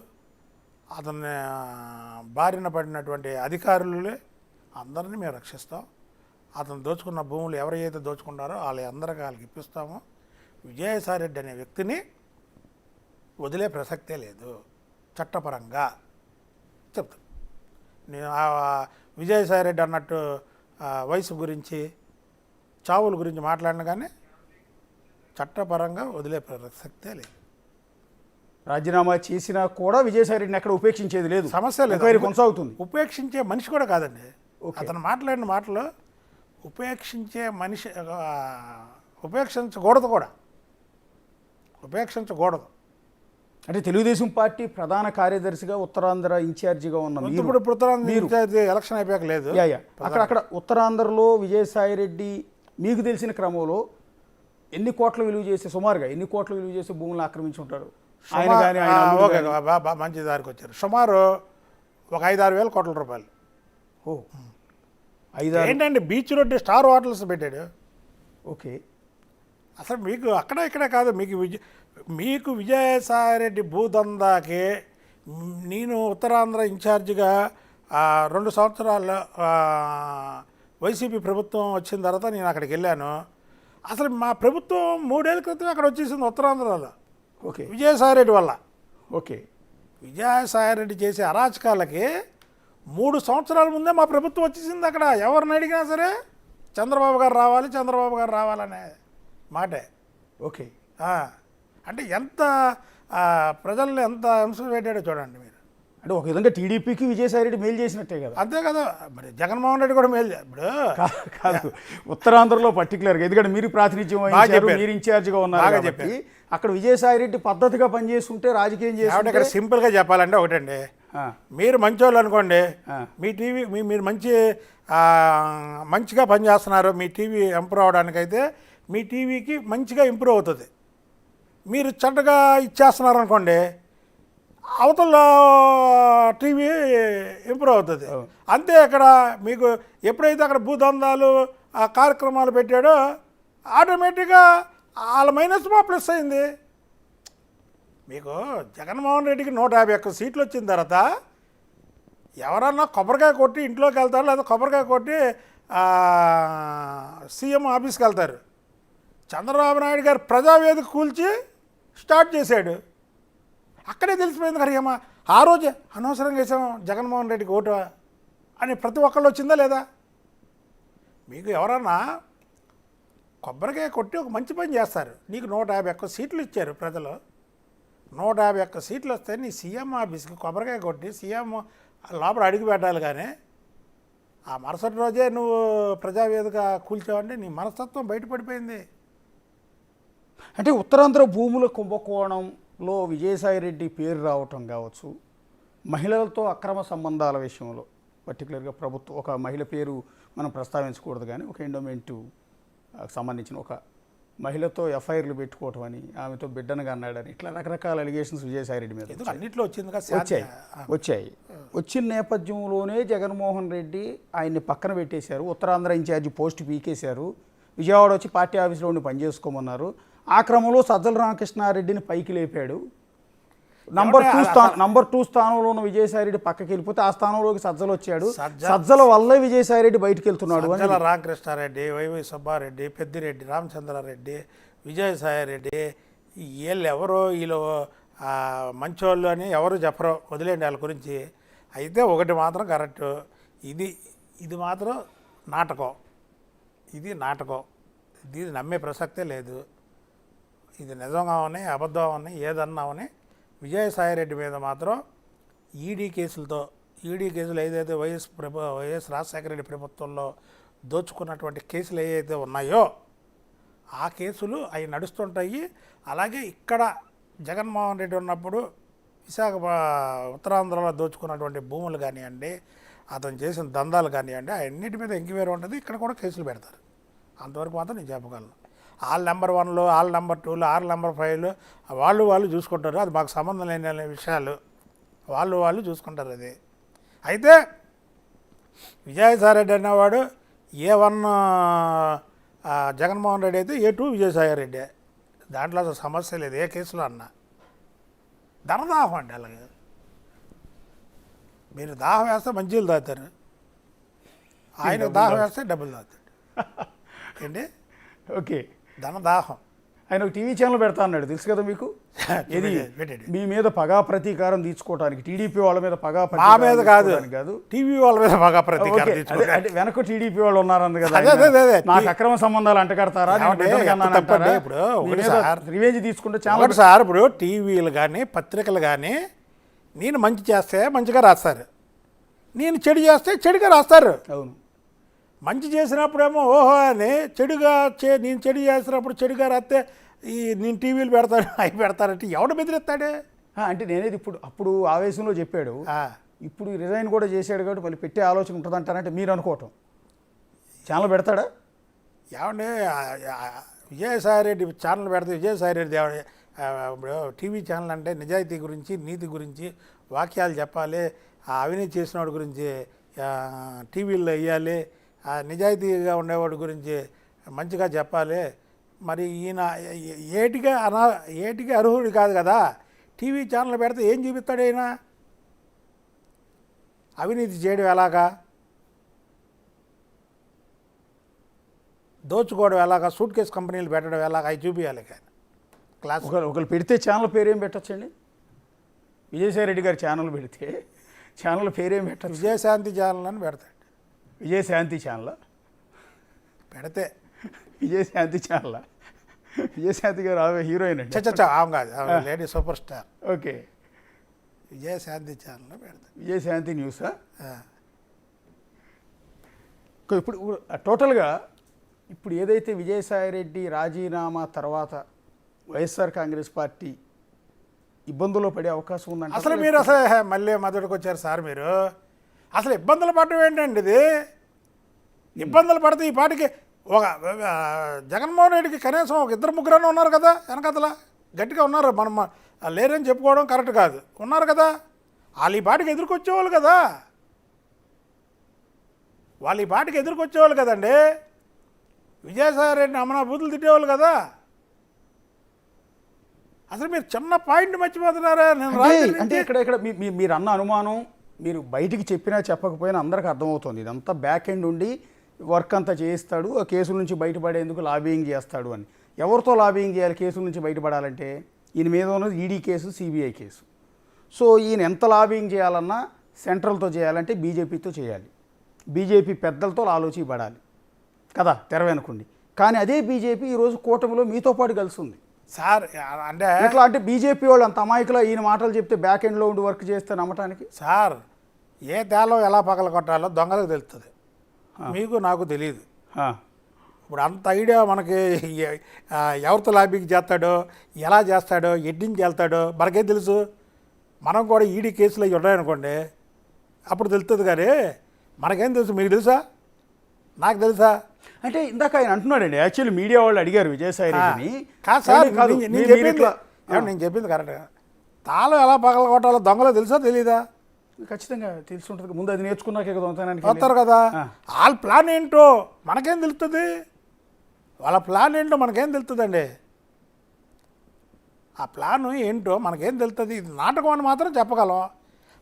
అతన్ని బారిన పడినటువంటి అధికారులే అందరినీ మేము రక్షిస్తాం. అతను దోచుకున్న భూములు ఎవరైతే దోచుకున్నారో వాళ్ళకి ఇప్పిస్తాము. విజయసాయి రెడ్డి అనే వ్యక్తిని వదిలే ప్రసక్తే లేదు చట్టపరంగా చెప్తాను. నేను విజయసాయి రెడ్డి అన్నట్టు వయసు గురించి, చావుల గురించి మాట్లాడిన కానీ చట్టపరంగా వదిలే ప్రసక్తే లేదు. రాజీనామా చేసినా కూడా విజయసాయి రెడ్డిని ఎక్కడ ఉపేక్షించేది లేదు. సమస్య లేదు, కొనసాగుతుంది. ఉపేక్షించే మనిషి కూడా కాదండి. అతను మాట్లాడిన మాటలు ఉపేక్షించే మనిషి, ఉపేక్షించకూడదు కూడా, ఉపేక్షించకూడదు. అంటే తెలుగుదేశం పార్టీ ప్రధాన కార్యదర్శిగా ఉత్తరాంధ్ర ఇన్ఛార్జిగా ఉన్న ఇప్పుడు ఎలక్షన్ అయిపోయాక లేదు. అక్కడ ఉత్తరాంధ్రలో విజయసాయి రెడ్డి మీకు తెలిసిన క్రమంలో ఎన్ని కోట్ల విలువ చేసే, సుమారుగా ఎన్ని కోట్ల విలువ చేసే భూములను ఆక్రమించి ఉంటారు? మంచి దారికి వచ్చారు. సుమారు ఒక 5-6 వేల కోట్ల రూపాయలు. ఏంటంటే బీచ్ రోడ్డు స్టార్ హోటల్స్ పెట్టాడు. ఓకే. అసలు మీకు అక్కడ ఇక్కడ కాదు, మీకు విజయసాయి రెడ్డి భూదందాకి నేను ఉత్తరాంధ్ర ఇన్ఛార్జిగా 2 సంవత్సరాల్లో వైసీపీ ప్రభుత్వం వచ్చిన తర్వాత నేను అక్కడికి వెళ్ళాను. అసలు మా ప్రభుత్వం 3 ఏళ్ళ క్రితం అక్కడ వచ్చేసింది ఉత్తరాంధ్రలో. ఓకే. విజయసాయి రెడ్డి వల్ల. ఓకే. విజయసాయి రెడ్డి చేసే అరాచకాలకి 3 సంవత్సరాల ముందే మా ప్రభుత్వం వచ్చేసింది అక్కడ. ఎవరిని అడిగినా సరే చంద్రబాబు గారు రావాలనే మాటే. ఓకే. అంటే ఎంత ప్రజల్ని ఎంత హింస పెట్టాడో చూడండి మీరు. అంటే ఒక విధంగా టీడీపీకి విజయసాయి రెడ్డి మేలు చేసినట్టే కదా. అంతే కదా, మరి జగన్మోహన్ రెడ్డి కూడా మేలు. ఇప్పుడు కాదు, ఉత్తరాంధ్రలో పర్టికులర్గా ఎందుకంటే మీరు ప్రాతినిధ్యం వహించారు, మీరు ఇన్ఛార్జిగా ఉన్నారు కాబట్టి అక్కడ విజయసాయి రెడ్డి పద్ధతిగా పనిచేస్తుంటే రాజకీయం చేసి ఇక్కడ సింపుల్గా చెప్పాలంటే ఒకటండి, ఆ, మీరు మంచోళ్ళు అనుకోండి, ఆ. మీ టీవీ మీరు మంచిగా పనిచేస్తున్నారు, మీ టీవీ ఇంప్రూవ్ అవడానికైతే మీ టీవీకి మంచిగా ఇంప్రూవ్ అవుతుంది. మీరు చెడ్డగా ఇచ్చేస్తున్నారు అనుకోండి, అవతల టీవీ ఇంప్రూవ్ అవుతుంది. అవును. అంతే. అక్కడ మీకు ఎప్పుడైతే అక్కడ భూదందాలు ఆ కార్యక్రమాలు పెట్టాడో ఆటోమేటిక్గా వాళ్ళ మైనస్ ప్లస్ అయింది. మీకు జగన్మోహన్ రెడ్డికి 151 సీట్లు వచ్చిన తర్వాత ఎవరన్నా కొబ్బరికాయ కొట్టి ఇంట్లోకి వెళ్తారు, లేదా కొబ్బరికాయ కొట్టి సీఎం ఆఫీస్కి వెళ్తారు. చంద్రబాబు నాయుడు గారు ప్రజావేదిక కూల్చి స్టార్ట్ చేశాడు. అక్కడే తెలిసిపోయింది కదా, ఏమా ఆ రోజే అనవసరంగా వేసాం జగన్మోహన్ రెడ్డికి ఓటు అని ప్రతి ఒక్కళ్ళు వచ్చిందా లేదా? మీకు ఎవరన్నా కొబ్బరికాయ కొట్టి ఒక మంచి పని చేస్తారు, నీకు 151 సీట్లు ఇచ్చారు ప్రజలు. 151 సీట్లు వస్తే నీ సీఎం ఆఫీస్కి కొబ్బరికాయ కొట్టి సీఎం లోపల అడుగు పెట్టాలి. కానీ ఆ మరుసటి రోజే నువ్వు ప్రజావేదిక కూల్చావంటే నీ మనస్తత్వం బయటపడిపోయింది. అంటే ఉత్తరాంధ్ర భూముల కుంభకోణంలో విజయసాయిరెడ్డి పేరు రావటం కావచ్చు, మహిళలతో అక్రమ సంబంధాల విషయంలో పర్టికులర్గా ప్రభుత్వం ఒక మహిళ పేరు మనం ప్రస్తావించకూడదు, కానీ ఒక ఎండోమెంటు సంబంధించిన ఒక మహిళతో ఎఫ్ఐఆర్లు పెట్టుకోవటం అని, ఆమెతో బిడ్డనగా అన్నాడని, ఇట్లా రకరకాల అలిగేషన్స్ విజయసాయిరెడ్డి మీద ఎందుకు అన్నింటిలో వచ్చింది వచ్చాయి. వచ్చిన నేపథ్యంలోనే జగన్మోహన్ రెడ్డి ఆయన్ని పక్కన పెట్టేశారు, ఉత్తరాంధ్ర ఇన్ఛార్జి పోస్ట్ పీకేశారు, విజయవాడ వచ్చి పార్టీ ఆఫీస్లో ఉండి పనిచేసుకోమన్నారు. ఆ క్రమంలో సజ్జల రామకృష్ణారెడ్డిని పైకి లేపాడు. నంబర్ 2 స్థానంలో ఉన్న విజయసాయిరెడ్డి పక్కకి వెళ్ళిపోతే ఆ స్థానంలోకి సజ్జలు వచ్చాడు. సజ్జల వల్లే విజయసాయిరెడ్డి బయటకు వెళ్తున్నాడు. సజ్జల రామకృష్ణారెడ్డి, వైవి సుబ్బారెడ్డి, పెద్దిరెడ్డి రామచంద్రారెడ్డి, విజయసాయిరెడ్డి వీళ్ళు ఎవరో వీళ్ళు మంచోళ్ళు అని ఎవరు చెప్పరు, వదిలేండి వాళ్ళ గురించి. అయితే ఒకటి మాత్రం కరెక్టు, ఇది మాత్రం నాటకం, ఇది నమ్మే ప్రసక్తే లేదు. ఇది నిజంగా ఉన్నాయి, అబద్ధం ఉన్నాయి, ఏదన్నా ఉన్నాయి. విజయసాయిరెడ్డి మీద మాత్రం ఈడీ కేసులు ఏదైతే వైఎస్ రాజశేఖర రెడ్డి ప్రభుత్వంలో దోచుకున్నటువంటి కేసులు ఏవైతే ఉన్నాయో ఆ కేసులు అవి నడుస్తుంటాయి. అలాగే ఇక్కడ జగన్మోహన్ రెడ్డి ఉన్నప్పుడు ఉత్తరాంధ్రలో దోచుకున్నటువంటి భూములు కానివ్వండి, అతను చేసిన దందాలు కానివ్వండి, అన్నిటి మీద ఎంక్వైరీ ఉంటుంది. ఇక్కడ కూడా కేసులు పెడతారు. అంతవరకు మాత్రం నేను చెప్పగలను. ఆల్ నెంబర్ 1లు, ఆల్ నెంబర్ 2లు, ఆల్ నెంబర్ 5లు వాళ్ళు చూసుకుంటారు. అది మాకు సంబంధం లేని విషయాలు, వాళ్ళు చూసుకుంటారు. అది అయితే విజయసాయిరెడ్డి అనేవాడు A1 జగన్మోహన్ రెడ్డి అయితే A2 విజయసాయిరెడ్డి. దాంట్లో అసలు సమస్య లేదు, ఏ కేసులో అన్నా. ధనదాహం అండి. అలాగే మీరు దాహం వేస్తే మంచిలు తాగుతారు, ఆయన దాహం వేస్తే డబ్బులు తాగుతాడు. ఏంటి? ఓకే, ధనదాహం. ఆయన ఒక టీవీ ఛానల్ పెడతా అన్నాడు, తెలుసు కదా మీకు. ఇది మీ మీద పగా ప్రతీకారం తీర్చుకోవడానికి, టీడీపీ వాళ్ళ మీద పగా మా మీద కాదు, కాదు టీవీ వాళ్ళ మీద పగా ప్రతీకారం తీర్చుకోవడానికి. అంటే వెనక టీడీపీ వాళ్ళు ఉన్నారని కదా, అదే. నాకు అక్రమ సంబంధాలు అంటకడతారా, ఇప్పుడు రివేంజ్ తీసుకుంటే చాలా. ఒకటి సార్, ఇప్పుడు టీవీలు కానీ పత్రికలు కానీ నేను మంచి చేస్తే మంచిగా రాస్తారు, నేను చెడు చేస్తే చెడుగా రాస్తారు. అవును. మంచి చేసినప్పుడేమో ఓహో అని నేను చెడు చేసినప్పుడు చెడుగా రాస్తే నేను టీవీలు పెడతాను అవి పెడతానంటే ఎవడు బెదిరిస్తాడే? అంటే నేనేది అప్పుడు ఆవేశంలో చెప్పాడు, ఇప్పుడు రిజైన్ కూడా చేశాడు కాబట్టి మళ్ళీ పెట్టే ఆలోచన ఉంటుంది అంటారంటే మీరు అనుకోవటం. ఛానల్ పెడతాడా? ఏమంటే విజయసాయిరెడ్డి ఛానల్ పెడితే విజయసాయిరెడ్డి ఇప్పుడు టీవీ ఛానల్ అంటే నిజాయితీ గురించి, నీతి గురించి వాక్యాలు చెప్పాలి, ఆ అవినీతి చేసినవాడి గురించి టీవీల్లో వేయాలి, నిజాయితీగా ఉండేవాడి గురించి మంచిగా చెప్పాలి. మరి ఈయన ఏటికి అర్హుడు కాదు కదా. టీవీ ఛానల్ పెడితే ఏం చూపిస్తాడు ఆయన? అవినీతి చేయడం ఎలాగా, దోచుకోవడం ఎలాగా, సూట్ కేసు కంపెనీలు పెట్టడం ఎలాగా, అవి చూపించాలి. కానీ క్లాస్ ఒకరు పెడితే ఛానల్ పేరు ఏం పెట్టచ్చండి? విజయసాయిరెడ్డి గారి ఛానల్ పెడితే ఛానల్ పేరేం పెట్టచ్చు? విజయశాంతి ఛానల్ అని పెడతాడు. విజయశాంతి ఛానల్ పెడితే విజయశాంతి ఛానల్, విజయశాంతి గారు హీరోయిన్ అండి. ఆమె కాదు, lady super star. Okay, Vijayashanti ఛానల్లో పెడతాడు. విజయశాంతి న్యూసా? ఇప్పుడు టోటల్గా ఇప్పుడు ఏదైతే విజయసాయిరెడ్డి రాజీనామా తర్వాత వైఎస్ఆర్ కాంగ్రెస్ పార్టీ ఇబ్బందుల్లో పడే అవకాశం ఉందంట. అసలు మీరు మళ్ళీ మొదటికి వచ్చారు సార్ మీరు. అసలు ఇబ్బందులు పడటం ఏంటండి ఇది? ఇబ్బందులు పడితే ఈ పాటికి ఒక జగన్మోహన్ రెడ్డికి కనీసం ఒక ఇద్దరు ముగ్గురన్నా ఉన్నారు కదా వెనకతల, గట్టిగా ఉన్నారు. మనం లేరని చెప్పుకోవడం కరెక్ట్ కాదు, ఉన్నారు కదా. వాళ్ళు ఈ పాటికి ఎదుర్కొచ్చేవాళ్ళు కదా, వాళ్ళు ఈ పాటికి ఎదుర్కొచ్చేవాళ్ళు కదండి. విజయసాయి రెడ్డిని అమనా బూతులు తిట్టేవాళ్ళు కదా. అసలు మీరు చిన్న పాయింట్ మర్చిపోతున్నారా? నేను అంటే ఇక్కడ మీరు అన్న అనుమానం మీరు బయటికి చెప్పినా చెప్పకపోయినా అందరికీ అర్థమవుతుంది. ఇదంతా బ్యాక్ ఎండ్ ఉండి వర్క్ అంతా చేయిస్తాడు, ఆ కేసుల నుంచి బయటపడేందుకు లాబింగ్ చేస్తాడు అని. ఎవరితో లాబింగ్ చేయాలి కేసుల నుంచి బయటపడాలంటే? ఈయన మీద ఉన్నది ED case, CBI case. So ఈయన ఎంత లాబింగ్ చేయాలన్నా సెంట్రల్తో చేయాలంటే బీజేపీతో చేయాలి, బీజేపీ పెద్దలతో ఆలోచించబడాలి కదా తెర వెనుకుండి. కానీ అదే బీజేపీ ఈరోజు కూటమిలో మీతో పాటు కలిసి ఉంది సార్. అంటే ఎట్లా అంటే బీజేపీ వాళ్ళు అంత అమాయకులా ఈయన మాటలు చెప్తే బ్యాక్ ఎండ్లో ఉండి వర్క్ చేస్తే నమ్మటానికి? సార్, ఏ తేలో ఎలా పగల కొట్టాలో దొంగలకు తెలుస్తుంది, మీకు నాకు తెలియదు. ఇప్పుడు అంత ఐడియా మనకి ఎవరితో లాబింగ్ చేస్తాడో, ఎలా చేస్తాడో, ఎడ్డించి వెళ్తాడో మనకేం తెలుసు? మనం కూడా ఈడీ కేసులు అవి ఉన్నాయనుకోండి అప్పుడు తెలుస్తుంది. కానీ మనకేం తెలుసు? మీకు తెలుసా? నాకు తెలుసా? అంటే ఇందాక ఆయన అంటున్నాడండి, యాక్చువల్లీ మీడియా వాళ్ళు అడిగారు విజయసాయి రెడ్డిని. కాదు సార్, నేను చెప్పింది కరెక్ట్గా. తాళం ఎలా పగల కొట్టాలో దొంగలో తెలుసా తెలీదా? ఖచ్చితంగా తెలిసి ఉంటుంది. ముందు అది నేర్చుకున్నాకే దొంగతనానికి వస్తారు కదా. వాళ్ళ ప్లాన్ ఏంటో మనకేం తెలుస్తుంది? వాళ్ళ ప్లాన్ ఏంటో మనకేం తెలుస్తుందండి? ఆ ప్లాన్ ఏంటో మనకేం తెలుస్తుంది? ఇది నాటకం అని మాత్రం చెప్పగలం.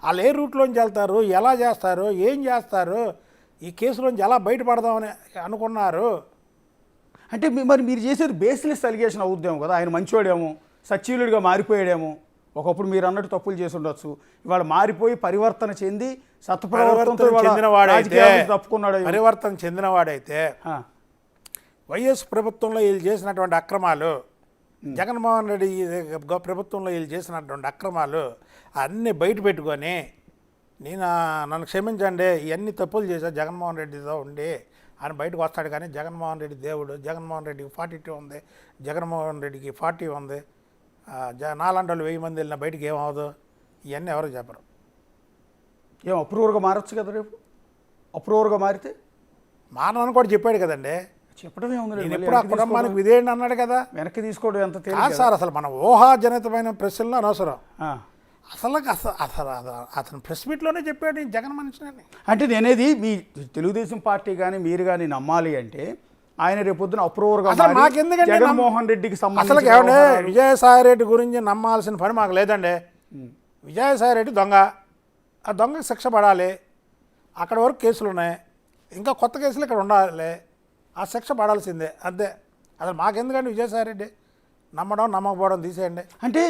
వాళ్ళు ఏ రూట్లోంచి వెళ్తారు, ఎలా చేస్తారు, ఏం చేస్తారు, ఈ కేసులోంచి ఎలా బయటపడదామని అనుకున్నారు. అంటే మరి మీరు చేసేది బేస్లెస్ అలిగేషన్ అవుద్దేమో కదా. ఆయన మంచివాడేమో, సచ్చీలుడిగా మారిపోయాడేమో, ఒకప్పుడు మీరు అన్నట్టు తప్పులు చేసి ఉండొచ్చు, ఇవాళ మారిపోయి పరివర్తన చెంది పరివర్తన చెందినవాడైతే వైఎస్ ప్రభుత్వంలో వీళ్ళు చేసినటువంటి అక్రమాలు, జగన్మోహన్ రెడ్డి ప్రభుత్వంలో వీళ్ళు చేసినటువంటి అక్రమాలు అన్నీ బయట పెట్టుకొని నన్ను క్షమించండి ఇవన్నీ తప్పులు చేశా జగన్మోహన్ రెడ్డితో ఉండి ఆయన బయటకు వస్తాడు. కానీ జగన్మోహన్ రెడ్డి దేవుడు, జగన్మోహన్ రెడ్డికి 42 ఉంది, జగన్మోహన్ రెడ్డికి 40 ఉంది, నాలాంటి వాళ్ళు 1000 మంది వెళ్ళినా బయటికి ఏమవదు, ఇవన్నీ ఎవరు చెప్పరు. ఏం అప్రూవర్గా మారచ్చు కదా రేపు? అప్రూవర్గా మారితే మారని కూడా చెప్పాడు కదండి. చెప్పడమే ఉంది, ఎప్పుడు ఆ కుటుంబానికి విధేయండి అన్నాడు కదా. వెనక్కి తీసుకోవడం ఎంత తెలియదు సార్. అసలు మన ఊహాజనితమైన ప్రశ్నలు అనవసరం. అసలు అతను ప్రెస్ మీట్లోనే చెప్పాడు జగన్ మనిషిని. అంటే నేనేది మీ తెలుగుదేశం పార్టీ కానీ మీరు కానీ నమ్మాలి అంటే ఆయన రేపొద్దున అప్రూవర్గా మాకెందుకంటే జగన్మోహన్ రెడ్డికి అసలు ఏమంటే విజయసాయి రెడ్డి గురించి నమ్మాల్సిన పని మాకు లేదండి. విజయసాయి రెడ్డి దొంగ, ఆ దొంగకి శిక్ష పడాలి. అక్కడ వరకు కేసులు ఉన్నాయి, ఇంకా కొత్త కేసులు ఇక్కడ ఉండాలి, ఆ శిక్ష పడాల్సిందే అంతే. అసలు మాకెందుకండి విజయసాయి రెడ్డి నమ్మడం నమ్మకపోవడం తీసేయండి. అంటే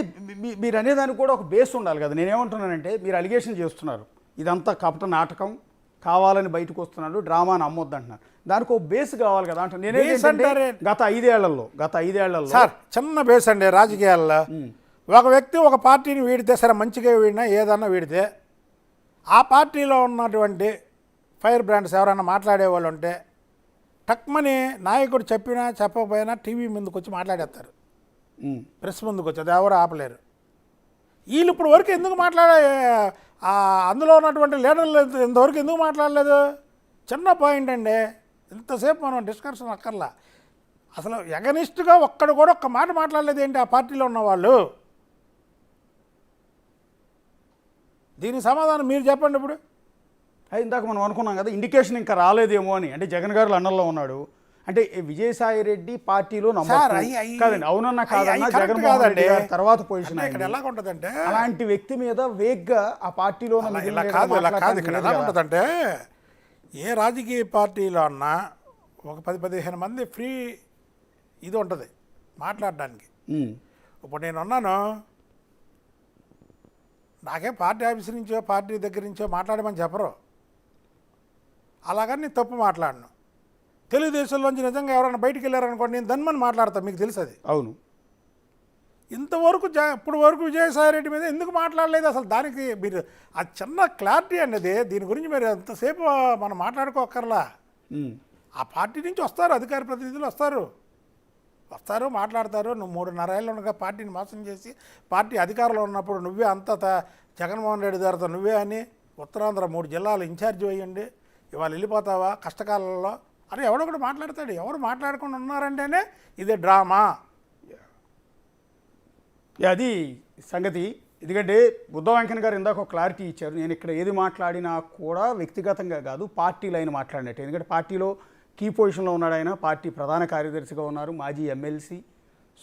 మీరు అనేదానికి కూడా ఒక బేస్ ఉండాలి కదా. నేనేమంటున్నానంటే మీరు అలిగేషన్ చేస్తున్నారు, ఇదంతా కపట నాటకం, కావాలని బయటకు వస్తున్నాడు, డ్రామాని అమ్మొద్దు అంటున్నారు. దానికి ఒక బేస్ కావాలి కదా. అంటే నేనేంటంటే గత ఐదేళ్లలో సార్ చిన్న బేస్ అండి రాజకీయాల్లో. ఒక వ్యక్తి ఒక పార్టీని వీడితే, సరే మంచిగా వీడినా ఏదన్నా వీడితే, ఆ పార్టీలో ఉన్నటువంటి ఫైర్ బ్రాండ్స్ ఎవరైనా మాట్లాడేవాళ్ళు ఉంటే టక్మని నాయకుడు చెప్పినా చెప్పకపోయినా టీవీ ముందుకు వచ్చి మాట్లాడేస్తారు, ప్రెస్ ముందుకు వచ్చి, అది ఎవరు ఆపలేరు. వీళ్ళు ఇప్పుడు వరకు ఎందుకు అందులో ఉన్నటువంటి లీడర్లు ఇంతవరకు ఎందుకు మాట్లాడలేదు? చిన్న పాయింట్ అండి, ఇంతసేపు మనం డిస్కషన్ అక్కర్లా. అసలు ఎగనిస్ట్గా ఒక్కడు కూడా ఒక్క మాట మాట్లాడలేదు ఏంటి ఆ పార్టీలో ఉన్నవాళ్ళు? దీనికి సమాధానం మీరు చెప్పండి. ఇప్పుడు ఇందాక మనం అనుకున్నాం కదా ఇండికేషన్ ఇంకా రాలేదేమో అని. అంటే జగన్ గారు లండన్లో ఉన్నాడు అంటే విజయసాయి రెడ్డి పార్టీలో కాదండి, అవునన్నా కాదన్నా జగన్మోహన్ రెడ్డి గారు తర్వాత పొజిషన్ ఎలా ఉంటుందంటే, అలాంటి వ్యక్తి మీద వేగ్గా ఆ పార్టీలో ఉంటుందంటే, ఏ రాజకీయ పార్టీలో అన్నా ఒక 10-15 మంది ఫ్రీ ఇది ఉంటుంది మాట్లాడడానికి. ఇప్పుడు నేను ఉన్నాను, నాకేం పార్టీ ఆఫీస్ నుంచో పార్టీ దగ్గర నుంచో మాట్లాడమని చెప్పరు. అలాగని నేను తప్పు మాట్లాడను. తెలుగుదేశంలోంచి నిజంగా ఎవరైనా బయటికి వెళ్ళారనుకోండి, నేను దన్మని మాట్లాడతాను, మీకు తెలుసు అది. అవును. ఇంతవరకు ఇప్పుడు వరకు విజయసాయి రెడ్డి మీద ఎందుకు మాట్లాడలేదు? అసలు దానికి మీరు ఆ చిన్న క్లారిటీ అనేది, దీని గురించి మీరు ఎంతసేపు మనం మాట్లాడుకోకర్లా. ఆ పార్టీ నుంచి వస్తారు, అధికార ప్రతినిధులు వస్తారు, వస్తారు మాట్లాడతారు. నువ్వు 3.5 ఏళ్ళు ఉండగా పార్టీని మోసం చేసి పార్టీ అధికారంలో ఉన్నప్పుడు నువ్వే జగన్మోహన్ రెడ్డి గారితో నువ్వే అని ఉత్తరాంధ్ర 3 జిల్లాలు ఇన్ఛార్జ్ అయ్యండి, ఇవాళ వెళ్ళిపోతావా కష్టకాలంలో అని ఎవడో ఒకటి మాట్లాడతాడు. ఎవరు మాట్లాడకుండా ఉన్నారంటేనే ఇది డ్రామా. అది సంగతి. ఎందుకంటే బుద్ధ వెంకన్న గారు ఇందాక ఒక క్లారిటీ ఇచ్చారు. నేను ఇక్కడ ఏది మాట్లాడినా కూడా వ్యక్తిగతంగా కాదు, పార్టీ లైన్ మాట్లాడినట్టు. ఎందుకంటే పార్టీలో కీ పొజిషన్లో ఉన్నాడు ఆయన, పార్టీ ప్రధాన కార్యదర్శిగా ఉన్నారు, మాజీ ఎమ్మెల్సీ.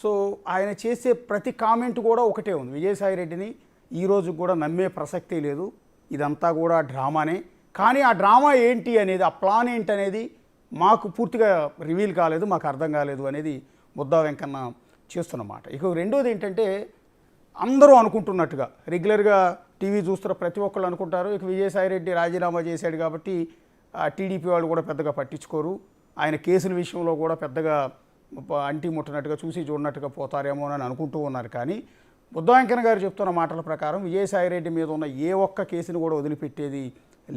సో ఆయన చేసే ప్రతి కామెంట్ కూడా ఒకటే ఉంది, విజయసాయి రెడ్డిని ఈరోజు కూడా నమ్మే ప్రసక్తే లేదు, ఇదంతా కూడా డ్రామానే. కానీ ఆ డ్రామా ఏంటి అనేది, ఆ ప్లాన్ ఏంటి అనేది మాకు పూర్తిగా రివీల్ కాలేదు, మాకు అర్థం కాలేదు అనేది బుద్ధ వెంకన్న చేస్తున్నమాట. ఇక రెండోది ఏంటంటే, అందరూ అనుకుంటున్నట్టుగా రెగ్యులర్గా టీవీ చూస్తున్న ప్రతి ఒక్కళ్ళు అనుకుంటారు, ఇక విజయసాయి రెడ్డి రాజీనామా చేశాడు కాబట్టి టీడీపీ వాళ్ళు కూడా పెద్దగా పట్టించుకోరు, ఆయన కేసుల విషయంలో కూడా పెద్దగా అంటి ముట్టనట్టుగా చూసి చూడనట్టుగా పోతారేమో అని అనుకుంటూ ఉన్నారు. కానీ బుద్ధ వెంకన్న గారు చెప్తున్న మాటల ప్రకారం విజయసాయి రెడ్డి మీద ఉన్న ఏ ఒక్క కేసును కూడా వదిలిపెట్టేది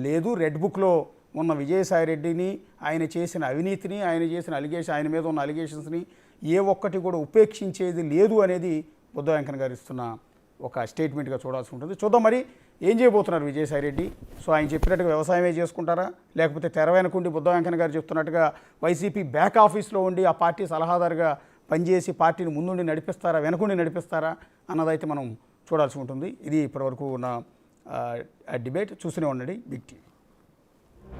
లేదు. రెడ్ బుక్లో ఉన్న విజయసాయి రెడ్డిని, ఆయన చేసిన అవినీతిని, ఆయన మీద ఉన్న అలిగేషన్స్ని ఏ ఒక్కటి కూడా ఉపేక్షించేది లేదు అనేది బుద్ధ వెంకన్న గారు ఇస్తున్న ఒక స్టేట్మెంట్గా చూడాల్సి ఉంటుంది. చూద్దాం మరి ఏం చేయబోతున్నారు విజయసాయి రెడ్డి. సో ఆయన చెప్పినట్టుగా వ్యవసాయమే చేసుకుంటారా, లేకపోతే తెర వెనకుండి బుద్ధ వెంకన్న గారు చెప్తున్నట్టుగా వైసీపీ బ్యాక్ ఆఫీస్లో ఉండి ఆ పార్టీ సలహాదారుగా పనిచేసి పార్టీని ముందుండి నడిపిస్తారా, వెనకుండి నడిపిస్తారా అన్నదైతే మనం చూడాల్సి ఉంటుంది. ఇది ఇప్పటివరకు ఉన్న డిబేట్. చూస్తూనే ఉండండి బిగ్ టీవీ.